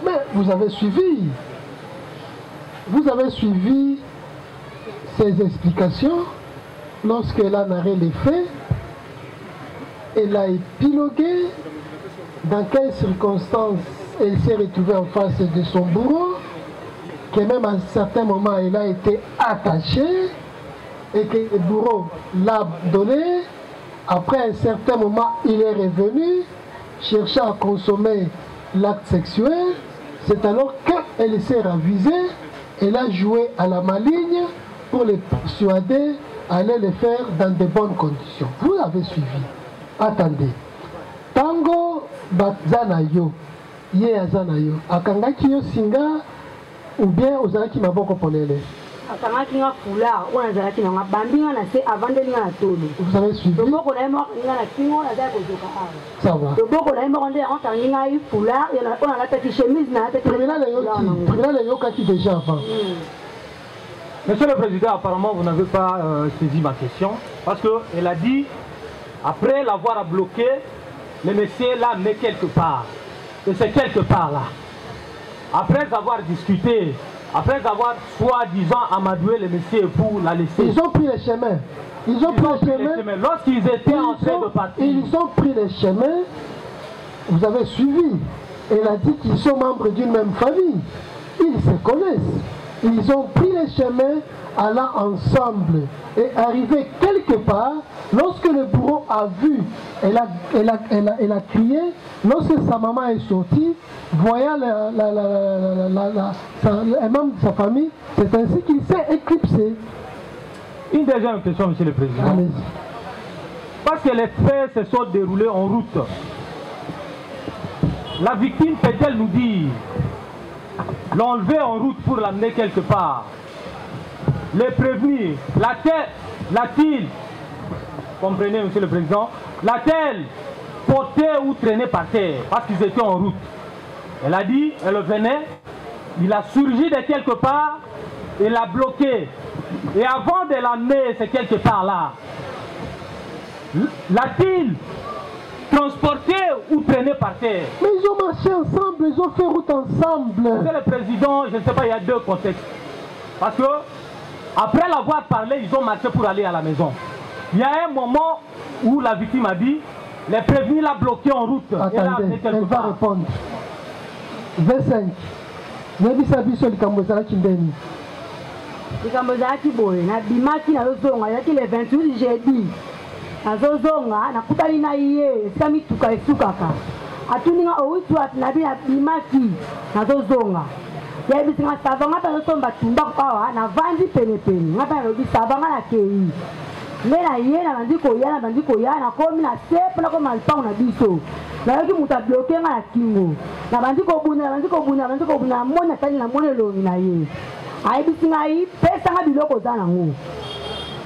Mais vous avez suivi. Vous avez suivi ces explications lorsqu'elle a narré les faits. Elle a épilogué dans quelles circonstances elle s'est retrouvée en face de son bourreau, que même à un certain moment elle a été attachée et que le bourreau l'a donné. Après un certain moment, il est revenu chercher à consommer l'acte sexuel. C'est alors qu'elle s'est ravisée, elle a joué à la maligne pour les persuader à aller le faire dans de bonnes conditions. Vous avez suivi. Attendez. Tango Bazanayo, Ye Azanayo, Akangaki yo singa ou bien Ozaki Maboko Ponele. Akangaki nga foulard, ou Azaki nga bambinga na se avant de nga na tolo. Vous avez suivi? Le boko na mo nga na kingo na za kozoka awa. Ça va. Le boko na mo ndé en tangi nga yi foulard, on a la petite chemise na tête. Tribunal yo kaki déjà avant. Monsieur le Président, apparemment vous n'avez pas saisi ma question parce qu'elle a dit après l'avoir bloqué, le monsieur l'a mis quelque part. Et c'est quelque part là. Après avoir discuté, après avoir soi-disant amadoué le monsieur pour la laisser. Ils ont pris le chemin. Ils ont pris le chemin. Lorsqu'ils étaient en train de partir. Ils ont pris le chemin. Vous avez suivi. Elle a dit qu'ils sont membres d'une même famille. Ils se connaissent. Ils ont pris le chemin allant ensemble et arrivé quelque part. Lorsque le bourreau a vu, elle a crié. Lorsque sa maman est sortie, voyant un membre de sa famille, c'est ainsi qu'il s'est éclipsé. Une deuxième question, Monsieur le Président. Parce que les faits se sont déroulés en route. La victime peut-elle nous dire l'enlever en route pour l'amener quelque part? Les prévenir, l'a-t-il, comprenez Monsieur le Président, l'a-t-elle porté ou traîné par terre parce qu'ils étaient en route? Elle a dit, elle venait, il a surgi de quelque part il l'a bloqué. Et avant de l'amener, c'est quelque part là. L'a-t-il transporté ou traîné par terre? Mais ils ont marché ensemble, ils ont fait route ensemble. Monsieur le Président, je ne sais pas, il y a deux contextes. Parce que, après l'avoir parlé, ils ont marché pour aller à la maison. Il y a un moment où la victime a dit, les prévenus l'ont bloqué en route. Attendez, elle va répondre. 25. Nebisa biso likambo ezalaki ndeni. Likambo ezalaki boye, nabimaki nazozonga, ezalaki le 28 jeudi. Nazozonga, nakutani na ye, esika mituka esukaka. Atuninga owitu ati nabimaki, nazozonga. Yebisi nga savanga pa nazosomba tumba awa, navandi pene. Nga pa nalobi savanga na kei. Nde na ye na bandi koya, nakomi na se mpona koma na lupango na biso. Nayoki moto abloke nga na kingo. Na bandi kobunda, moni atali na moni elongi na ye. Ayebisi ngai, pesa nga biloko oza nango.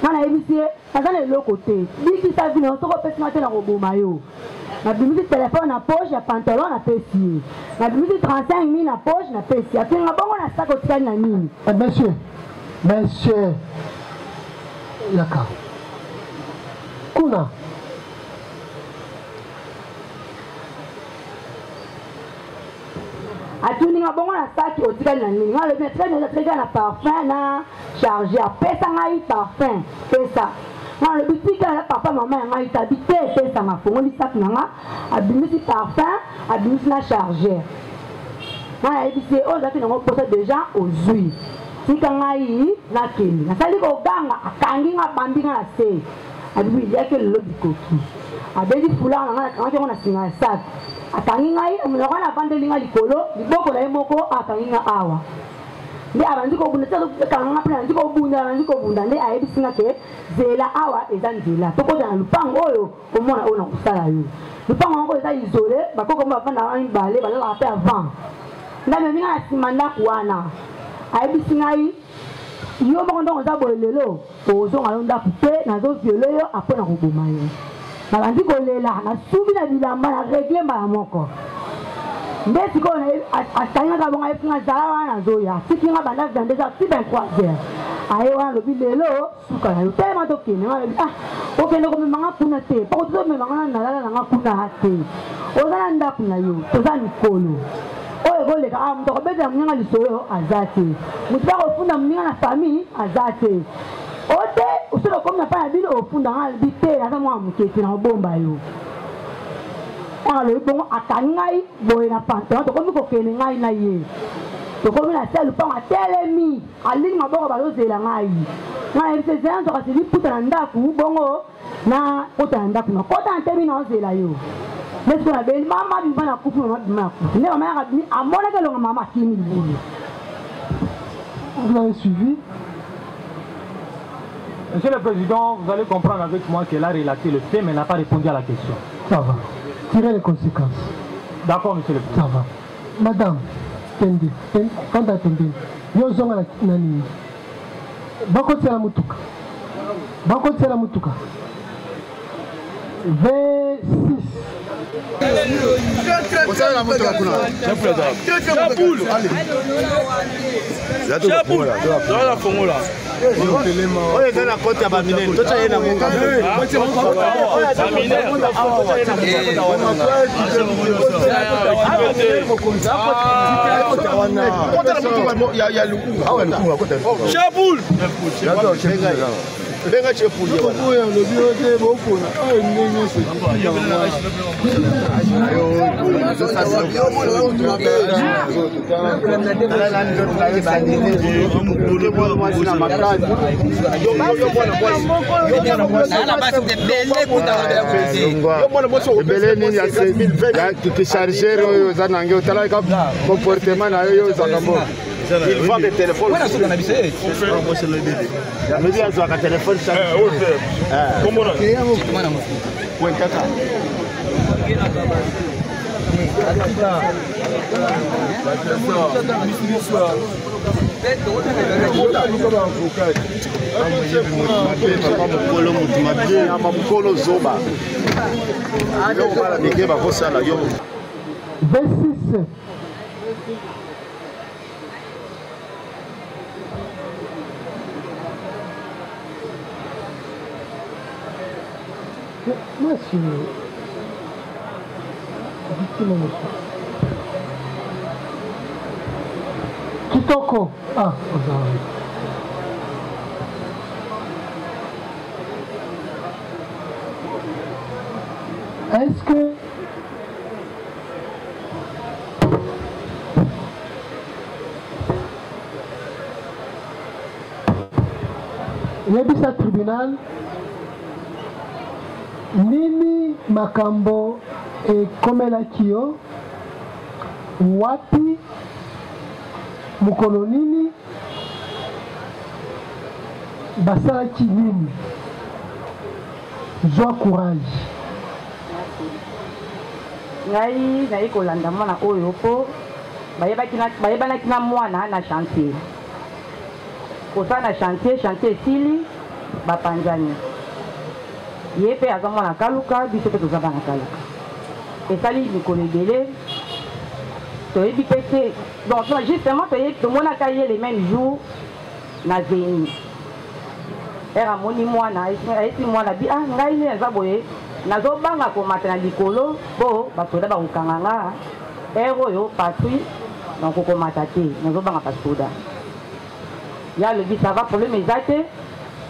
Nga nayebisi ye, naza na eloko te. Bikisa vino, soko pesi nga te na koboma yo. Nabimisi telefone na poche ya pantalon na pesi ye. Nabimisi 35 000 na poche na pesi ye. Atenga bongo na sako otikali na nini. Monsieur, Yaka. Kuna. Atuninga bongo na saki otikali na nini. Nga lebi na na parfum na chargé. Pesa ngai parfum. Pesa. Nga lebi tika na papa mama ya ngai tabi te pesa nga fongo ni saki na nga. Abimisi parfum, abimisi na chargé. Nga ebisi o zaki nango posa déjà ozui. Tika ngai na keni. Nasali ko ganga akangi nga bambi nga na se. Abibi yake lelo bikoki. Abedi fulana nga kangi na singa saki. Akangi ngai omuloko na vandeli nga likolo, liboko na ye moko akangi nga awa. Nde abandi kobunda kanga pena nzi kobunda nde ayebisi nga ke zela awa eza nzela. Tokota na lupango oyo omona oyo na kosala yo. Lupango yango eza isolé, bakoko mo bavanda na mibale bazalaka mpe avant. Ndamemi nga na nsima ndako wana. Ayebisi ngai yo moko ndongo oza boye lelo ozonga yo ndako te nazoviole yo apres na koboma yo. Nabandi kolela nasubi na bilamba na regle mbala moko. Nde sikoyo atangaka bongo ayefinga zala wana nazoya tikinga banda 22h si 23h. Aye wana lobi lelo suka na yo telema tokende nga lobi okende komemanga kuna te pako tozomemanga na nalala nanga kuna te. Oza na ndako na yo toza mikolo oyo ekoleka moto akobetela moninga lisolo aza te, moto akofunda moninga na famille aza te. Ote osoki okomi na pa na bino ofunda nga lobi te aza mwana mokete na kobomba yo. Anga lobi bongo akangi ngai boye na pantalon tokomi kokende ngai na ye. Tokomi na se lupango atelemi alingi maboko bazozela ngai. Ngai yebise zela nzoka sili puta na ndako bongo na kota na ndako na kota na temi na ozela yo. Mais ce qu'on avait, maman du mal à couper, maman du mal à couper. Mais ma mère a dit, à mon avis, la maman qui m'a dit. Vous avez suivi? Monsieur le Président, vous allez comprendre avec moi qu'elle a relaté le fait, mais n'a pas répondu à la question. Ça va. Tirez les conséquences. D'accord, Monsieur le Président. Ça va. Madame, Tendi, quand tu as Tendi, yo zonga la nani. Bako tsela mutuka. Bako tsela mutuka. 26. Benga chepuli ya le bureau de beaucoup na ndenge c'est il vend des téléphones. Mais il y a un téléphone chaque jour. Comment on Monsieur, dites-moi, monsieur. Kitoko. Ah, est-ce que Yebisa tribunal nini makambo ekomelaki yo wapi mokolo nini basalaki nini? Joie courage. ngai nayi kolanda mwana oyo po bayebanaki na mwana na chantier kosala na chantier esili bapanzani ye mpe aza mwana kaluka biso mpe toza bana kaluka esali mikolo ebele toyebi mpe te donc justement tomonaka ye le même jour na zeni ere amoni mwana ayesi mwana bi ah ngai nde naza boye nazobanga komata na likolo po basoda bakokanga nga ere oyo patrouille donc kokomata te nazobanga basoda ya alobi sava problème eza te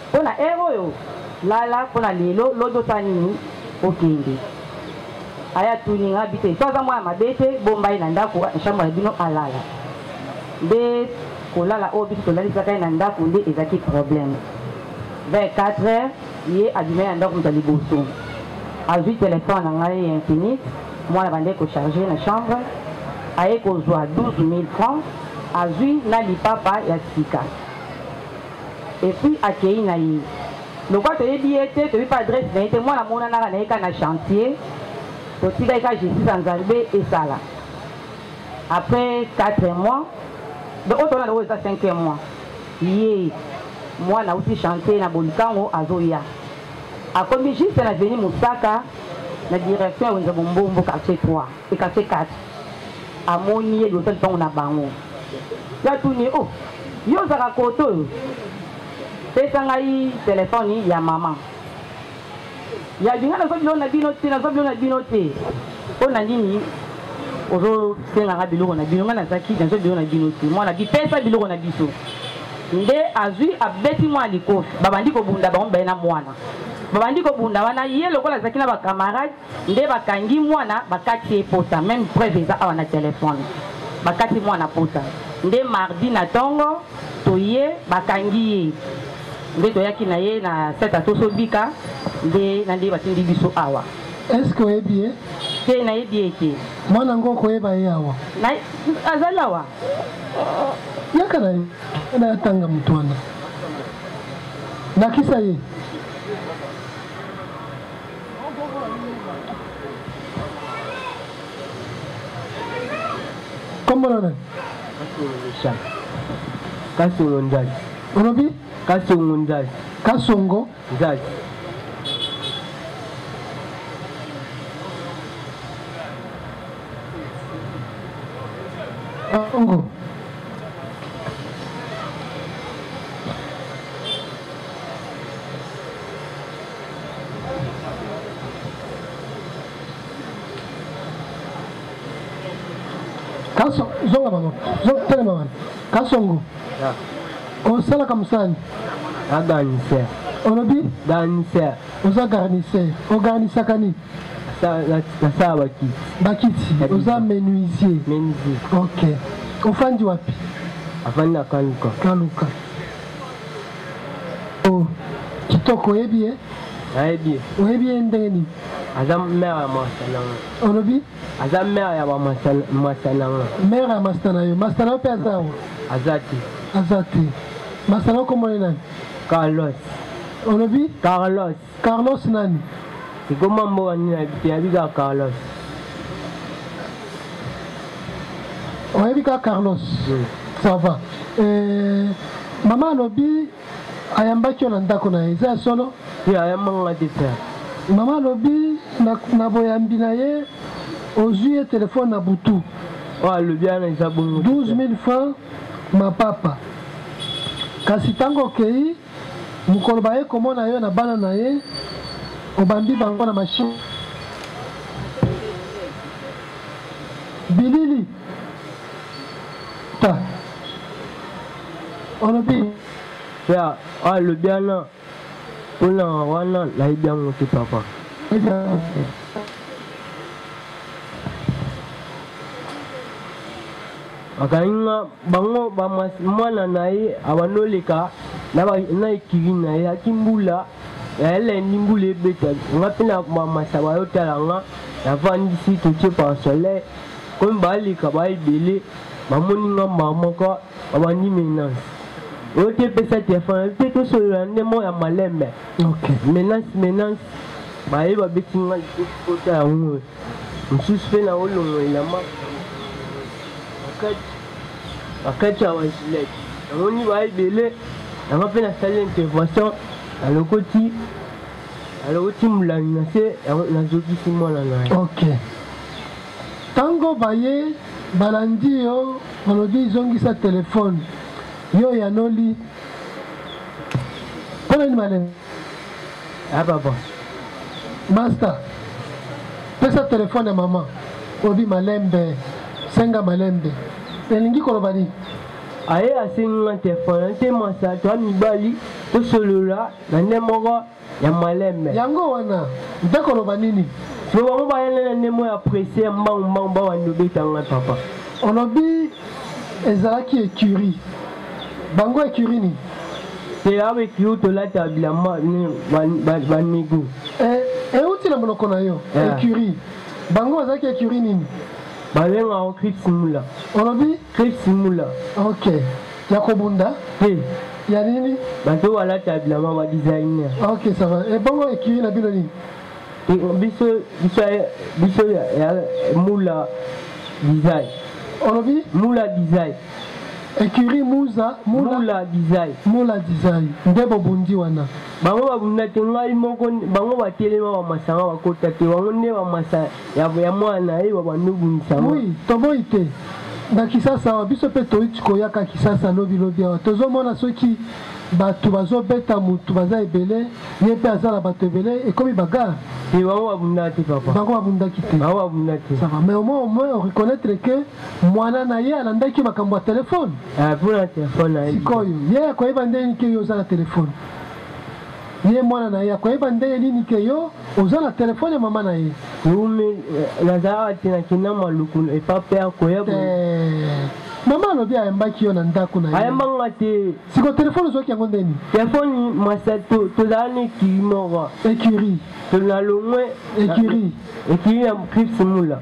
mpo na ere oyo lala mpo na lelo lodota nini okende aya tuninga bite so aza mwana mabe te bombai na ndako chambre na bino alala nde kolala oyo biso tolalisaka ye na ndako nde ezaki problème vers 4 heures ye abimai na ndako moto ya liboso azwi telefone na ngai infinite mwana bande kocharge na chambre aye kozwa 12 000 francs azwi na lipapa ya sika epuis akei na ye lokwa toyebi ye te toyebi pa adresse na ye te mwana monanaka na ye ka na chantier totikaki ka justice ya nzambe esala après 4 mois oyo tona nango eza 5e mois ye mwana auti chantier na bolikango azoya akomi juste na veni mosaka na direction ya wenza bombombo quartier 3 e quartier 4 amoni ye liboso lipango na bango ya tuni o yo ozaka koto oyo pesa ngai telefone ya mama ya binga nazo biloko na bino te mpo na nini ozosenganga biloko na bino nga nazaki nazo biloko na bino te mwana bipesa biloko na biso nde azwi abeti mwana likofi babandi kobunda bango baye na mwana babandi kobunda wana ye lokola azalaki na bakamarade nde bakangi mwana bakati ye pota même preuve eza awa na telefone bakati mwana pota nde mardi na ntongo toye bakangi ye nde toyaki na ye na seta tosobika nde na nde batindi biso awa. Est-ce que oyebi ye? Te nayebi ye te. Mwana ngo koyeba ye awa? Azali awa. Yaka na ye na tanga mutu wana nakisa ye kombo nani? Kasongo Nzazi. Olobi? Kasongo Nzazi. Kasongo Nzazi. Ongo. Zonga mama, tele mama. Kasongo. Ya. Osala kamsani. Garnisser. Olobi? Garnisser. Oza garnisser. Organisa kani? Sa bakiti. Bakiti. Oza menuisier. Menuisier. Ok. Ofandi wapi? Afandi na Kaluka. Kaluka. Oh. Kitoko oyebi ye? Nayebi. Oyebi ye ndenge nini? Aza mère ya Masananga. Olobi? Aza mère ya Masananga. Mère ya Masananga yo. Masananga pe aza awa? Aza te. Aza te. Masananga kombo nani? Carlos. Olobi? Carlos. Carlos nani? Igoma mbo ni na biti abiga Carlos. Oyebi ka Carlos? Ça va. Mama alobi ayambaki yo na ndako na ye. Eza ya solo? Ya ayambanga te frère. Mama alobi na boyambi na ye ozwi ye telefone na butu. Oh alobi ana eza bongo. 12 000 francs mapapa. Kasi tango okei mokolo baye komona yo na bana na ye obambi bango na machine bilili ta olobi ya alobi wana mpona wana nayebi yango te papa akaninga bango mwana na ye abanoleka na ekiri na ye akimbula yaelendi mbula ebeta nga mpe na bamasa bayotala nga navandisi totie par soleil komi baleka baebele bamoni nga mbaa moko babandi menance oyo te epesa telefone te tosolola nde mo ya malembe menance baye babeti nga likota yango mosusu mpe na olongoelama bakati ya bagilet namoni baebele nanga mpe nasali intervention alokoti molangi na se nazokisi mwana na ye ok ntango baye balandi yo balobi izongisa telefone yo yanoli mpona nini malembe ya papa master pesa telefone ya mama obi malembe senga malembe elingi koloba nini aye asenginga telefone te masa toa mibali tosolola na nde moko ya malembe yango wana nte koloba nini so bango bayele na nde moko ya presse ya mbangu bawandi obetanga papa olobi ezalaki écurie bango écurie nini te aba écurie tolata bilamba banego euti na monoko na yo écurie bango bazalaki écurie nini babengako Crips Mula olobi Crips Mula ok ya kobunda te ya nini bato balata bilamba badesigner ok ça va ebongo écurie na bino nini biso ya Mula design olobi Mula design écurie Mula design nde bobundi wana bango babunda te ngai moko bango batelema bamasanga bakota te bango nde bamasa ya mwana ye babandobundisa oui toboyi te na kisasa awa biso mpe toyiti koyaka kisasa lobilobi awa tozomona soki bato bazobeta mutu baza ebele ye mpe aza na bato ebele ekomi bagare te bango babunda te papa bango babundaki te bango babunda te ça va mais au moins reconnaître que mwana na ye alandaki makambo ya telefone mpona telefone na ye sikoyo ye akoyeba ndenge ke yo oza na telefone ye mwana na ye akoyeba ndenge nini ke yo oza na telefone ya mama na ye nazalaka te nakenda maluku epa mpe akoyeba mama alobi ayambaki yo na ndako na ye ayambanga te siko telefone ozwaki yango ndeni telefone masa tozala na écurie moko écurie tona longwe écurie ya Crips Mula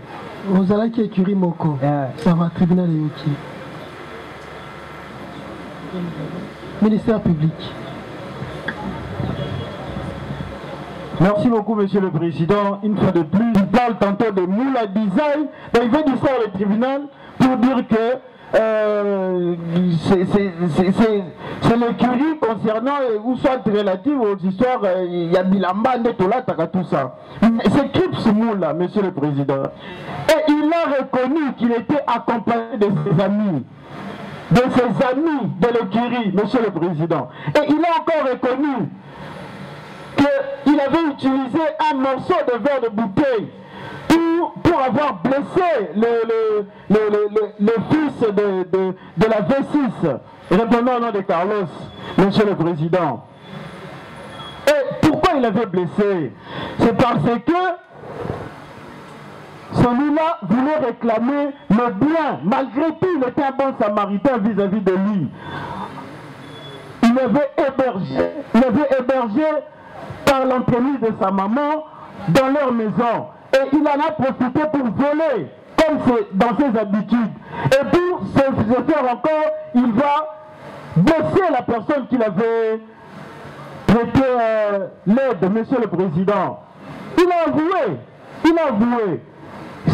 ozalaki écurie moko ça va tribunal eyoki ministère public. Merci beaucoup, Monsieur le Président. Une fois de plus, il parle tantôt de Mula Design. Donc, il veut distraire le tribunal pour dire que c'est l'écurie concernant ou soit relative aux histoires, il y a Bilamba, Netola, Taka, tout ça. C'est Crips Mula, Monsieur le Président. Et il a reconnu qu'il était accompagné de ses amis. De ses amis de l'écurie, Monsieur le Président. Et il a encore reconnu qu'il avait utilisé un morceau de verre de bouteille pour avoir blessé le fils de la V6, répondant au nom de Carlos, Monsieur le Président. Et pourquoi il avait blessé? C'est parce que celui-là voulait réclamer le bien. Malgré tout, il était un bon samaritain vis-à-vis de lui. Il avait hébergé par l'entremise de sa maman dans leur maison. Et il en a profité pour voler, comme c'est dans ses habitudes. Et pour se faire encore, il va blesser la personne qui avait prêté l'aide, Monsieur le Président. Il a avoué.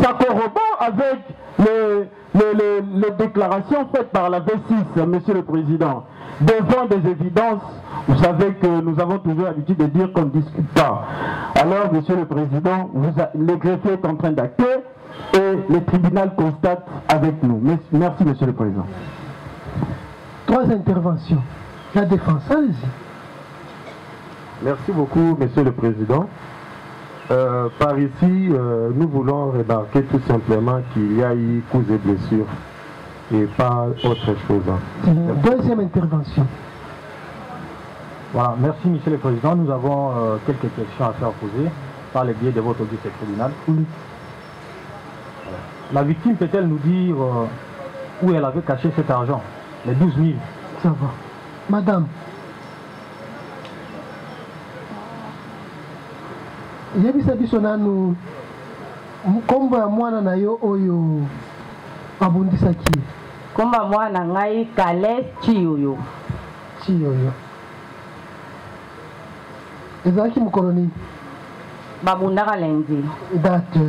Ça corrobore avec les déclarations faites par la V6, Monsieur le Président. Devant des évidences, vous savez que nous avons toujours l'habitude de dire qu'on ne discute pas. Alors, Monsieur le Président, le greffier est en train d'acter et le tribunal constate avec nous. Merci, Monsieur le Président. 3 interventions. La défense, allez-y. Merci beaucoup, Monsieur le Président. Par ici, nous voulons remarquer tout simplement qu'il y a eu coups et blessures et pas autre chose. Deuxième intervention. Voilà, merci Monsieur le Président. Nous avons quelques questions à faire poser par le biais de votre audience tribunal. Oui. La victime peut-elle nous dire où elle avait caché cet argent, les 12 000? Ça va. Madame, yebisa biso nanu kombo ya mwana na yo oyo abundisaki. Kombo ya mwana ngai Kales Chiyoyo. Chiyoyo. Ezalaki mokolo nini? Babundaka lundi. Date.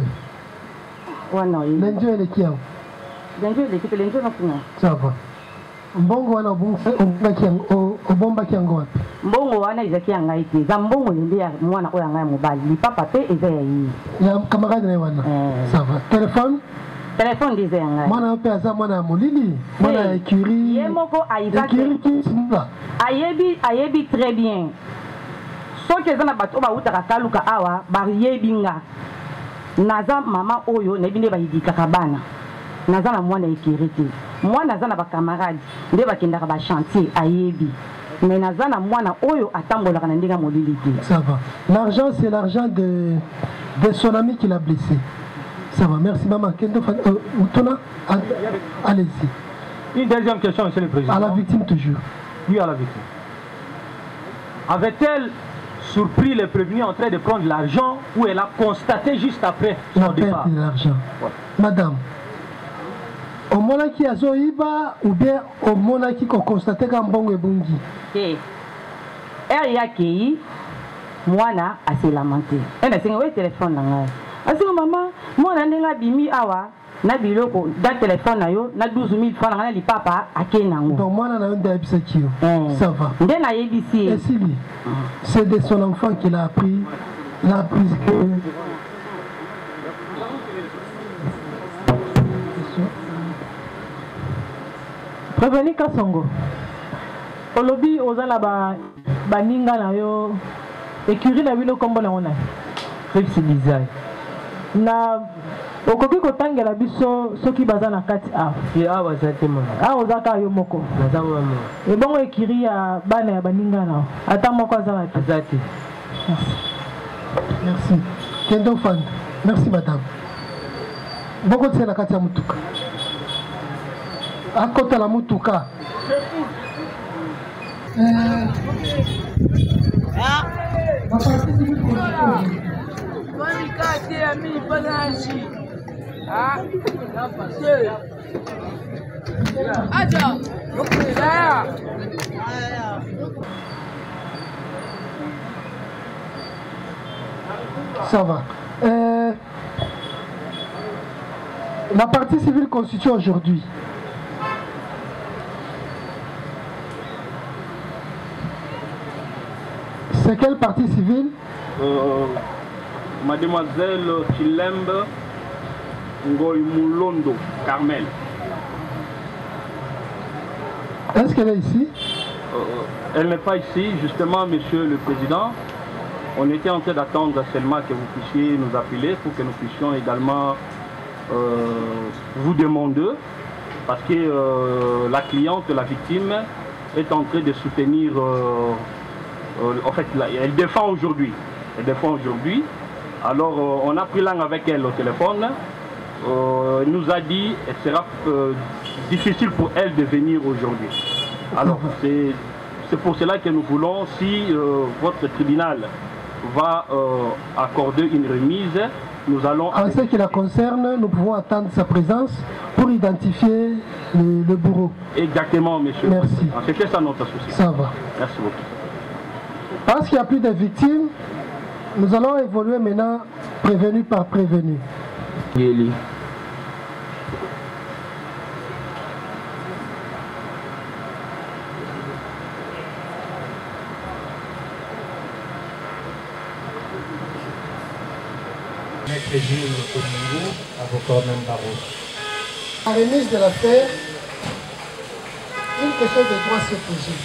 Wana oyo. Lundi eleki yango. Lundi eleki te lundi nafunga. Ça va. Mbongo wana obombaki yango wapi? Mbongo wana ezaki ya ngai te. Eza mbongo lembe ya mwana oyo ya ngai mobali. Lipapa pe eza ya ye. Ya camarade na ye wana. Ça va. Téléphone? Téléphone dize ya ngai. Mwana pe aza mwana ya molili. Mwana ya écurie. Ye moko aizaki. Écurie ki simba. Ayebi très bien. Soki eza na bato bawutaka kaluka awa bayebi nga. Naza mama oyo nayebi nde bayidikaka bana. Naza na mwana écurie te. Moi naza na ba camarade nde bakendaka ba chantier ayebi. Mais naza na mwana oyo atambolaka na ndenge molili te. Ça va. L'argent c'est l'argent de son ami qui l'a blessé. Ça va. Merci maman. Allez-y. Une deuxième question, Monsieur le Président. À la victime toujours. Oui, à la victime. Avait-elle surpris les prévenus en train de prendre l'argent ou elle a constaté juste après son départ? De l'argent. Ouais. Madame, au moment qui a zoïba ou bien au moment qui a constaté qu'un bon et bongi. Eh, elle y a qui, moi na a se lamenté. Elle a dit oui téléphone là. Elle dit maman, moi na nenga bimi awa. Na biloko da téléphone na yo na 12 000 francs na li papa akenango. Donc moi na ndé bisakio. Ça va. Ndé na yebisi. Et si lui, c'est de son enfant qu'il a appris la prise. Prévenu Kasongo. Olobi ozala ba ninga na yo écurie na bino kombo na ona. Fix design. Na okoki kotangela biso soki baza na kati a ye a bazate mona a ozaka yo moko baza mama e bongo écurie ya bana ya baninga na ata moko azala azate. Merci. Kendo fan. Merci madame. Boko tsela kati ya mutuka. Akota la mutuka. Ça va. La partie civile constituée aujourd'hui. C'est quelle partie civile? Mademoiselle Chilembe Ngoy Moulondo Carmel. Est-ce qu'elle est ici? Elle n'est pas ici, justement, Monsieur le Président. On était en train d'attendre seulement que vous puissiez nous appeler pour que nous puissions également vous demander, parce que la cliente, la victime, est en train de soutenir, en fait, elle défend aujourd'hui. Elle défend aujourd'hui. Alors, on a pris langue avec elle au téléphone. Elle nous a dit que ce sera difficile pour elle de venir aujourd'hui. Alors, c'est pour cela que nous voulons, si votre tribunal va accorder une remise, nous allons... En ce qui la concerne, nous pouvons attendre sa présence pour identifier le bourreau. Exactement, monsieur. Merci. C'était ça notre souci. Ça va. Merci beaucoup. Parce qu'il n'y a plus de victimes, nous allons évoluer maintenant prévenu par prévenu. Yéli. Maître Gilles Omingo, avocat même barreau. La remise de l'affaire, une question de droit s'est posée.